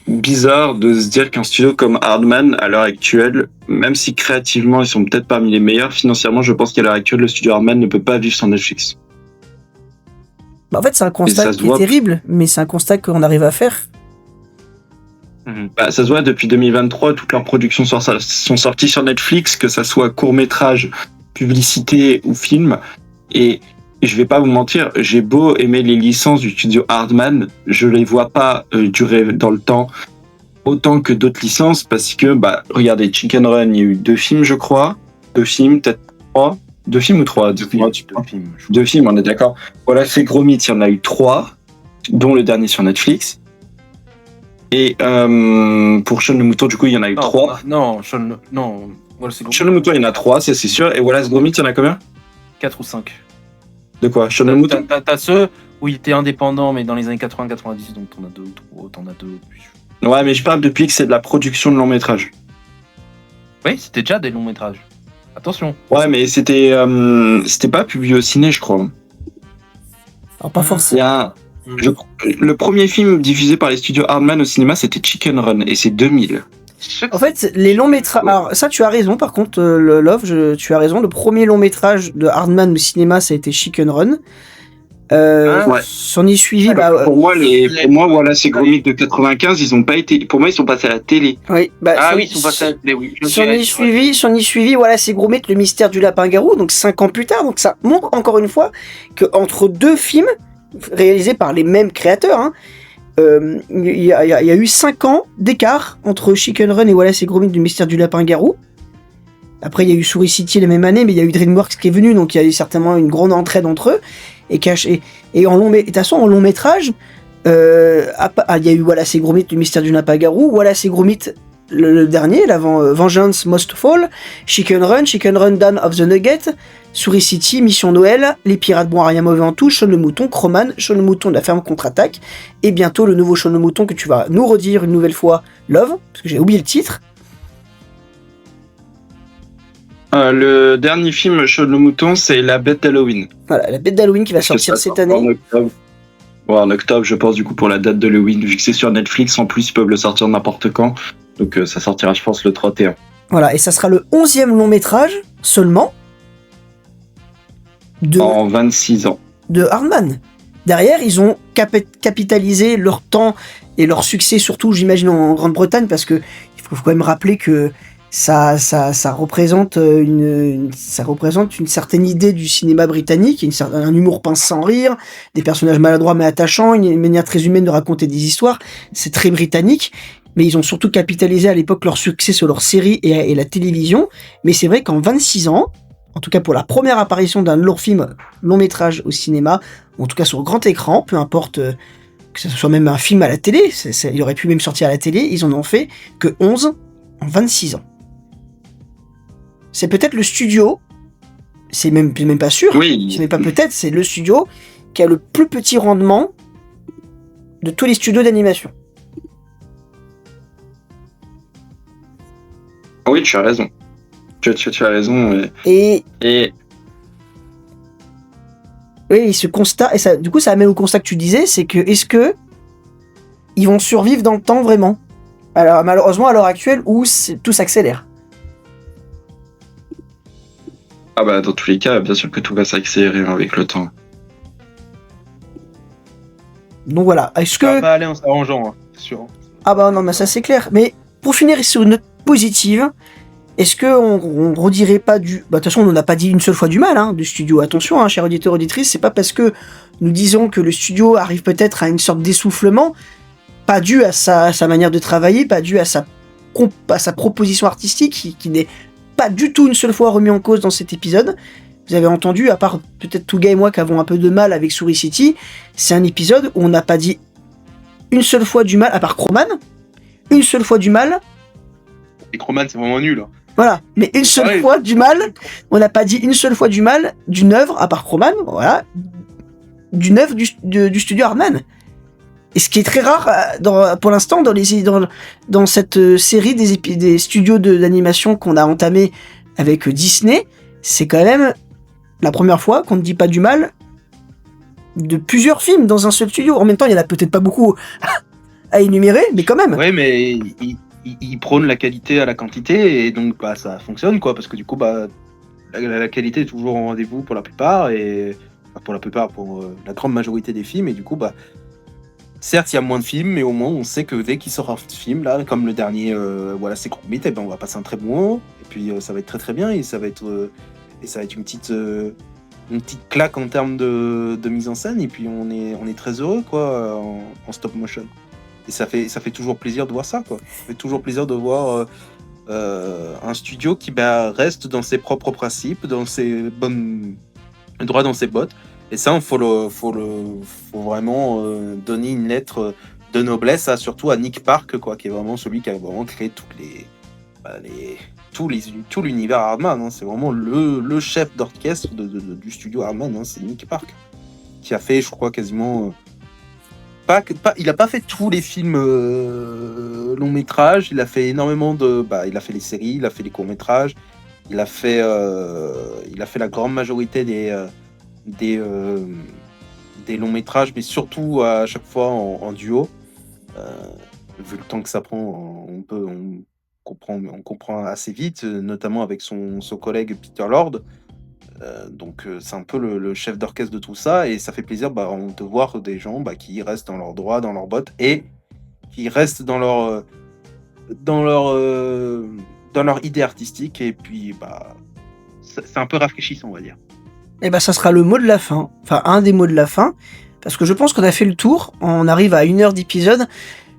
bizarre de se dire qu'un studio comme Hardman à l'heure actuelle, même si créativement ils sont peut-être parmi les meilleurs, financièrement je pense qu'à l'heure actuelle le studio Hardman ne peut pas vivre sans Netflix. En fait c'est un constat qui est terrible, mais c'est un constat qu'on arrive à faire. Ça se voit depuis 2023, toutes leurs productions sont sorties sur Netflix, que ça soit court-métrage, publicité ou film. Et je vais pas vous mentir, j'ai beau aimer les licences du studio Hardman, je les vois pas durer dans le temps autant que d'autres licences parce que, regardez, Chicken Run, il y a eu 2 films, je crois. 2 films, peut-être 3. 2 films ou 3 2 films, on est d'accord. Voilà, c'est Gromit, il y en a eu 3, dont le dernier sur Netflix. Et pour Sean le Mouton, du coup, il y en a eu 3. Sean le Mouton, il y en a 3, ça c'est sûr. Et Wallace Gromit, il y en a combien? 4 ou 5. De quoi? Sean le Mouton? T'as ceux où il était indépendant, mais dans les années 80-90, donc t'en as 2 ou 3, t'en as 2. Ouais, mais je parle depuis que c'est de la production de long métrage. Oui, c'était déjà des longs métrages. Attention. Ouais, mais c'était pas publié au ciné, je crois. Alors, pas forcément. Le premier film diffusé par les studios Hardman au cinéma, c'était Chicken Run, et c'est 2000. En fait, les longs métrages. Alors, ça, tu as raison, par contre, Love, tu as raison. Le premier long métrage de Hardman au cinéma, ça a été Chicken Run. Ouais. S'en est suivi. Pour moi, voilà, ces Gromit de 95, ils ont pas été. Pour moi, ils sont passés à la télé. Oui, ils sont passés à la télé, oui. S'en est suivi, voilà, c'est Gromit, le mystère du lapin-garou, donc 5 ans plus tard. Donc ça montre encore une fois qu'entre 2 films réalisés par les mêmes créateurs, il y a eu 5 ans d'écart entre Chicken Run et Wallace et Gromit du mystère du lapin-garou. Après, il y a eu Souris City la même année, mais il y a eu DreamWorks qui est venu, donc il y a eu certainement une grande entraide entre eux. Et de toute façon, en long métrage, il y a eu Wallace et Gromit du mystère du lapin-garou, Wallace et Gromit le dernier, Vengeance Must Fall, Chicken Run, Dawn of the Nugget, Souris City, Mission Noël, Les Pirates Bon Rien Mauvais en Tout, Sean le Mouton, Croman, Sean le Mouton de la ferme contre-attaque, et bientôt le nouveau Sean le Mouton que tu vas nous redire une nouvelle fois, Love, parce que j'ai oublié le titre. Le dernier film Sean le Mouton, c'est La Bête d'Halloween. Voilà, La Bête d'Halloween qui va sortir cette année. En octobre, je pense, du coup, pour la date de Halloween, vu que c'est sur Netflix, en plus, ils peuvent le sortir n'importe quand. Donc ça sortira, je pense, le 31. Voilà, et ça sera le 11e long métrage seulement En 26 ans. de Hardman. Derrière, ils ont capitalisé leur temps et leur succès, surtout, j'imagine, en Grande-Bretagne, parce que il faut quand même rappeler que ça représente ça représente une certaine idée du cinéma britannique, un humour pince sans rire, des personnages maladroits mais attachants, une manière très humaine de raconter des histoires. C'est très britannique, mais ils ont surtout capitalisé à l'époque leur succès sur leur série et la télévision. Mais c'est vrai qu'en 26 ans, en tout cas pour la première apparition d'un long film, long métrage au cinéma, ou en tout cas sur grand écran, peu importe que ce soit même un film à la télé, il aurait pu même sortir à la télé, ils en ont fait que 11 en 26 ans. C'est peut-être le studio, c'est même pas sûr, Oui. c'est même pas peut-être, c'est le studio qui a le plus petit rendement de tous les studios d'animation. Oui, tu as raison. Tu as raison. Et Et oui, ce constat, et ça, du coup, ça amène au constat que tu disais, c'est que est-ce que ils vont survivre dans le temps vraiment? Alors malheureusement à l'heure actuelle où tout s'accélère. ah bah dans tous les cas, bien sûr que tout va s'accélérer avec le temps. Donc voilà, est-ce Ça que va aller en s'arrangeant, hein, c'est sûr. ah bah non, mais ça c'est clair. Mais pour finir sur une note positive, est-ce que on redirait pas du... Bah de toute façon, on n'en a pas dit une seule fois du mal, hein, du studio. Attention, hein, chers auditeurs, auditrices, c'est pas parce que nous disons que le studio arrive peut-être à une sorte d'essoufflement, pas dû à sa manière de travailler, pas dû à sa proposition artistique, qui n'est pas du tout une seule fois remis en cause dans cet épisode. Vous avez entendu, à part peut-être Touga et moi qui avons un peu de mal avec Souris City, c'est un épisode où on n'a pas dit une seule fois du mal, à part Croman, une seule fois du mal. Et Croman, c'est vraiment nul. Hein. Voilà, mais une seule fois du mal, on n'a pas dit une seule fois du mal d'une œuvre, à part Croman, voilà, d'une œuvre du studio Hardman. Et ce qui est très rare pour l'instant dans cette série des studios d'animation qu'on a entamé avec Disney, c'est quand même la première fois qu'on ne dit pas du mal de plusieurs films dans un seul studio. En même temps, il y en a peut-être pas beaucoup à énumérer, mais quand même. Ouais, mais il prône la qualité à la quantité et donc bah ça fonctionne quoi, parce que du coup bah la qualité est toujours au rendez-vous pour la plupart et enfin, pour la grande majorité des films et du coup bah certes, il y a moins de films, mais au moins on sait que dès qu'il sort un film, là, comme le dernier, voilà, c'est Gromit, et ben on va passer un très bon moment. Et puis ça va être très très bien, et ça va être une petite claque en termes de mise en scène. Et puis on est très heureux, quoi, en stop motion. Et ça fait toujours plaisir de voir ça, quoi. Ça fait toujours plaisir de voir un studio qui reste dans ses propres principes, dans ses droit dans ses bottes. Et ça, il faut vraiment donner une lettre de noblesse, surtout à Nick Park, quoi, qui est vraiment celui qui a vraiment créé tout l'univers Hardman. Hein. C'est vraiment le chef d'orchestre du studio Hardman. Hein. C'est Nick Park qui a fait, je crois, quasiment. Il n'a pas fait tous les films longs métrages. Il a fait énormément il a fait les séries, il a fait les courts métrages. Il a fait la grande majorité des longs métrages, mais surtout à chaque fois en duo. Vu le temps que ça prend, on comprend assez vite, notamment avec son collègue Peter Lord. Donc c'est un peu le chef d'orchestre de tout ça, et ça fait plaisir de voir des gens qui restent dans leurs droits, dans leurs bottes, et qui restent dans leur idée artistique, et puis c'est un peu rafraîchissant, on va dire. Et ça sera le mot de la fin, enfin un des mots de la fin, parce que je pense qu'on a fait le tour, on arrive à 1 heure d'épisode.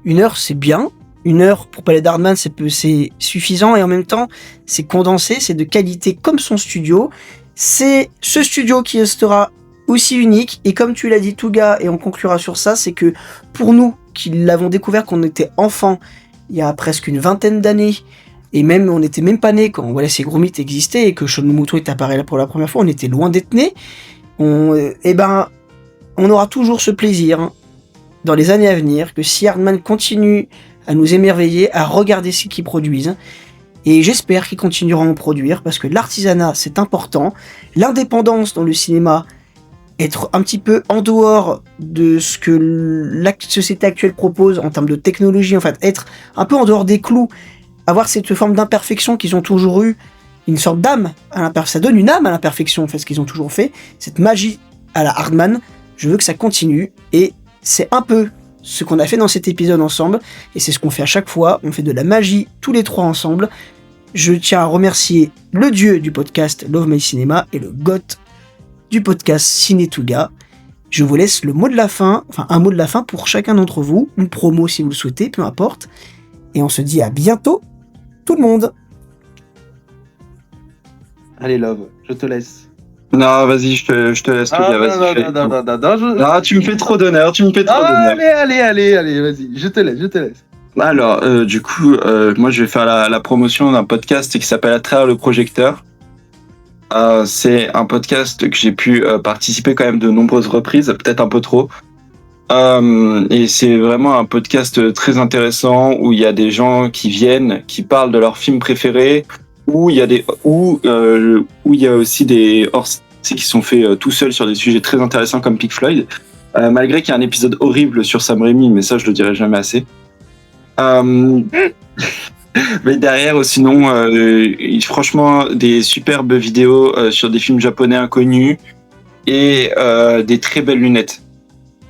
1 heure c'est bien, 1 heure pour parler d'Hardman c'est suffisant, et en même temps c'est condensé, c'est de qualité comme son studio. C'est ce studio qui restera aussi unique, et comme tu l'as dit Touga, et on conclura sur ça, c'est que pour nous qui l'avons découvert quand on était enfant, il y a presque une 20aine d'années, et même on n'était même pas nés quand ces gros mythes existaient et que Sean Momoto est apparu là pour la première fois, on était loin d'être nés. On aura toujours ce plaisir dans les années à venir, que si Hardman continue à nous émerveiller, à regarder ce qu'ils produisent. Et j'espère qu'ils continueront à en produire, parce que l'artisanat, c'est important. L'indépendance dans le cinéma, être un petit peu en dehors de ce que la société actuelle propose en termes de technologie, en fait, être un peu en dehors des clous, avoir cette forme d'imperfection qu'ils ont toujours eu, une sorte d'âme ça donne une âme à l'imperfection, en fait, ce qu'ils ont toujours fait, cette magie à la Hardman. Je veux que ça continue, et c'est un peu ce qu'on a fait dans cet épisode ensemble, et c'est ce qu'on fait à chaque fois, on fait de la magie tous les trois ensemble. Je tiens à remercier le dieu du podcast Love My Cinema et le goth du podcast Ciné-Touga. Je vous laisse le mot de la fin, enfin un mot de la fin pour chacun d'entre vous, une promo si vous le souhaitez, peu importe. Et on se dit à bientôt, tout le monde. Allez, Love, je te laisse. Non, vas-y, je te laisse. Vas-y, non, tu me fais trop d'honneur, Allez, vas-y, je te laisse. Alors, du coup, moi, je vais faire la promotion d'un podcast qui s'appelle À travers le projecteur. C'est un podcast que j'ai pu participer quand même de nombreuses reprises, peut-être un peu trop. Et c'est vraiment un podcast très intéressant où il y a des gens qui viennent, qui parlent de leurs films préférés, où il y a aussi des hors-séries qui sont faits tout seuls sur des sujets très intéressants comme Pink Floyd. Malgré qu'il y a un épisode horrible sur Sam Raimi, mais ça je le dirai jamais assez. Mais derrière, sinon, franchement, des superbes vidéos sur des films japonais inconnus et des très belles lunettes.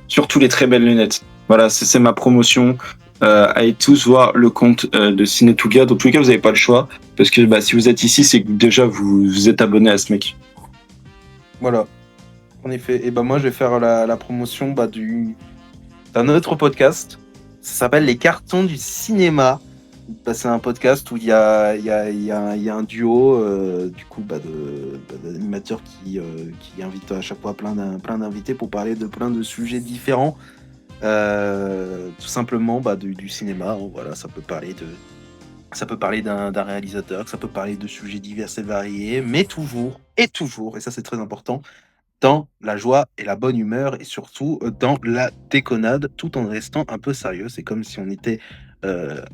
Surtout les très belles lunettes. Voilà, c'est ma promotion. Allez tous voir le compte de Ciné-Touga. Dans tous les cas, vous n'avez pas le choix. Parce que si vous êtes ici, c'est que déjà vous êtes abonné à ce mec. Voilà. En effet. Et moi, je vais faire la promotion d'un autre podcast. Ça s'appelle Les Cartons du cinéma. C'est un podcast où il y a un duo d'animateurs qui invitent à chaque fois plein d'invités pour parler de plein de sujets différents. Tout simplement du cinéma. Voilà, ça peut parler d'un réalisateur, ça peut parler de sujets divers et variés, mais toujours, et ça c'est très important, dans la joie et la bonne humeur, et surtout dans la déconnade, tout en restant un peu sérieux. C'est comme si on était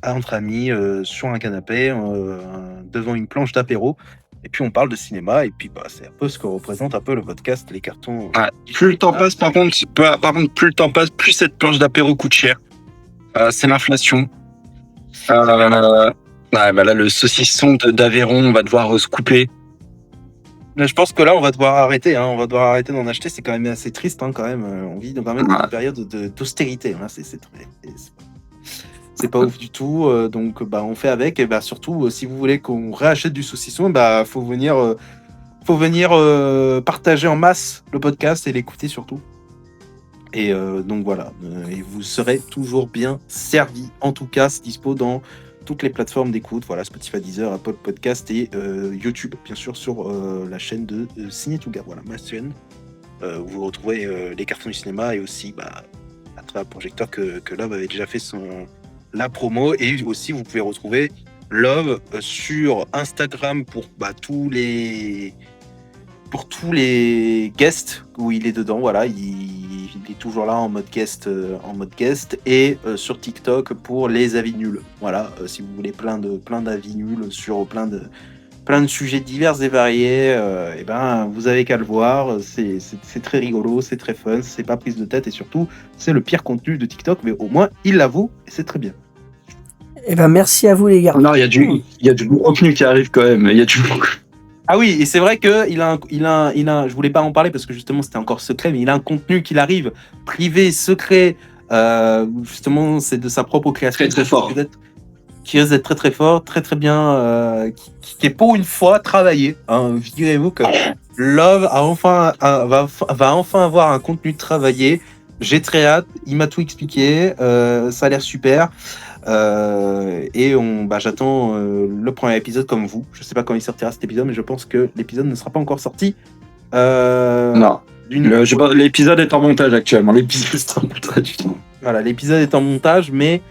entre amis sur un canapé devant une planche d'apéro, et puis on parle de cinéma, et puis c'est un peu ce que représente un peu le podcast Les Cartons. Plus le temps passe, par contre, plus le temps passe, plus cette planche d'apéro coûte cher. C'est l'inflation. Là, le saucisson d'Aveyron, on va devoir se couper. Là, je pense que là, on va devoir arrêter. On va devoir arrêter d'en acheter. C'est quand même assez triste, quand même. On vit quand même dans une période d'austérité. C'est pas ouf du tout. Donc, on fait avec. Et surtout, si vous voulez qu'on réachète du saucisson, faut venir partager en masse le podcast et l'écouter surtout. Et donc voilà. Et vous serez toujours bien servi. En tout cas, c'est dispo dans toutes les plateformes d'écoute, voilà, Spotify, Deezer, Apple Podcast et YouTube, bien sûr, sur la chaîne de Ciné-Touga, voilà, ma chaîne, où vous retrouvez les cartons du cinéma, et aussi à travers le projecteur que Love avait déjà fait la promo, et aussi vous pouvez retrouver Love sur Instagram pour tous les guests où il est dedans, voilà, il est toujours là en mode guest, et sur TikTok pour les avis nuls. Voilà, si vous voulez plein d'avis nuls sur plein de sujets divers et variés, vous avez qu'à le voir. C'est très rigolo, c'est très fun, c'est pas prise de tête, et surtout c'est le pire contenu de TikTok, mais au moins il l'avoue et c'est très bien. Merci à vous les gars. Non, il y a du contenu qui arrive quand même. Il y a du. Ah oui, et c'est vrai que il a, je voulais pas en parler parce que justement c'était encore secret, mais il a un contenu qu'il arrive privé, secret, justement c'est de sa propre création, très fort, qui risque d'être très fort, très bien, qui est pour une fois travaillé. Figurez-vous que Love va enfin avoir un contenu travaillé. J'ai très hâte, il m'a tout expliqué, ça a l'air super. Et j'attends le premier épisode comme vous. Je sais pas quand il sortira cet épisode, mais je pense que l'épisode ne sera pas encore sorti. Non. L'épisode est en montage actuellement. L'épisode est en montage. Voilà, l'épisode est en montage, mais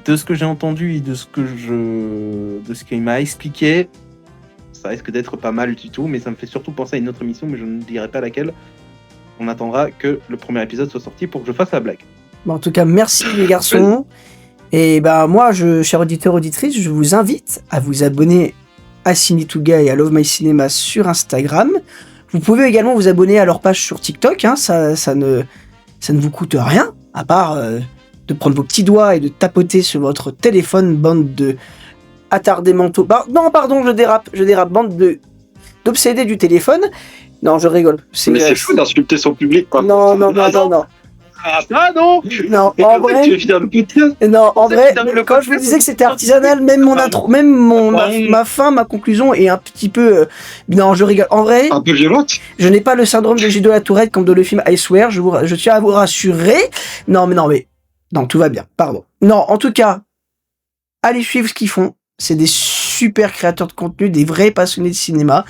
de ce que j'ai entendu et de ce qu'il m'a expliqué, ça risque d'être pas mal du tout. Mais ça me fait surtout penser à une autre émission, mais je ne dirai pas laquelle. On attendra que le premier épisode soit sorti pour que je fasse la blague. En tout cas, merci les garçons. Et moi, chers auditeurs, auditrices, je vous invite à vous abonner à Ciné-Touga et à Love My Cinema sur Instagram. Vous pouvez également vous abonner à leur page sur TikTok, ça ne vous coûte rien, à part de prendre vos petits doigts et de tapoter sur votre téléphone, bande de attardés mentaux. Non, pardon, je dérape, bande d'obsédés du téléphone. Non, je rigole. Mais c'est fou d'insulter son public, quoi. Non. Ah non. Non, en vrai. Tu es fier de podcast. Non, en vrai, Le quand je vous disais que c'était artisanal, même mon intro, même ma fin, ma conclusion est un petit peu. Non, je rigole. En vrai, Un peu violente. je n'ai pas le syndrome de J. de la Tourette comme dans le film I Swear. Je tiens à vous rassurer. Non, tout va bien. Pardon. Non, en tout cas, allez suivre ce qu'ils font. C'est des super créateurs de contenu, des vrais passionnés de cinéma,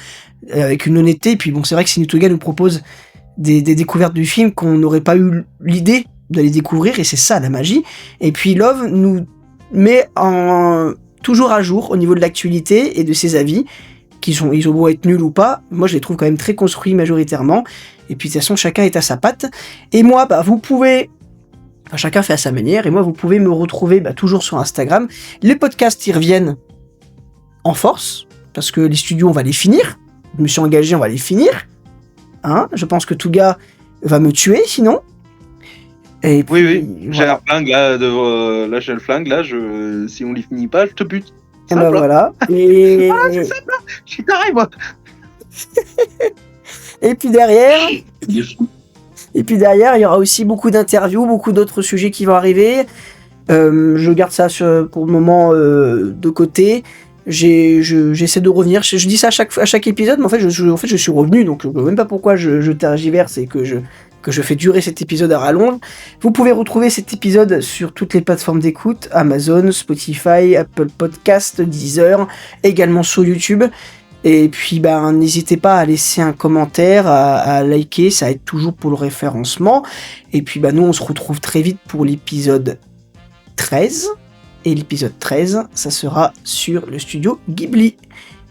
avec une honnêteté. Et puis bon, c'est vrai que Sinutoga nous propose des découvertes du film qu'on n'aurait pas eu l'idée d'aller découvrir, et c'est ça la magie. Et puis Love nous met toujours à jour au niveau de l'actualité et de ses avis, ils ont beau être nuls ou pas, moi je les trouve quand même très construits majoritairement. Et puis de toute façon, chacun est à sa patte. Et moi, vous pouvez... chacun fait à sa manière, et moi vous pouvez me retrouver toujours sur Instagram. Les podcasts y reviennent en force, parce que les studios on va les finir, je me suis engagé, on va les finir, hein, je pense que Touga va me tuer sinon. Et puis, Oui, j'ai un flingue là, j'ai le flingue là, si on les finit pas, je te bute. Et voilà. Et... c'est simple, je suis carré moi. Et puis derrière, il y aura aussi beaucoup d'interviews, beaucoup d'autres sujets qui vont arriver. Je garde ça pour le moment de côté. J'essaie de revenir. Je dis ça à chaque épisode, mais en fait, je suis revenu, donc je ne sais même pas pourquoi je tergiverse et que je fais durer cet épisode à rallonge. Vous pouvez retrouver cet épisode sur toutes les plateformes d'écoute, Amazon, Spotify, Apple Podcast, Deezer, également sur YouTube. Et puis n'hésitez pas à laisser un commentaire, à liker, ça aide toujours pour le référencement. Et puis nous on se retrouve très vite pour l'épisode 13. Et l'épisode 13, ça sera sur le studio Ghibli.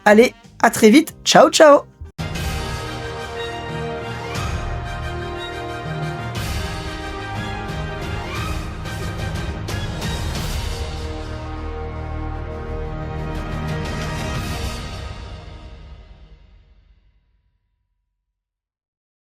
Allez, à très vite, ciao ciao.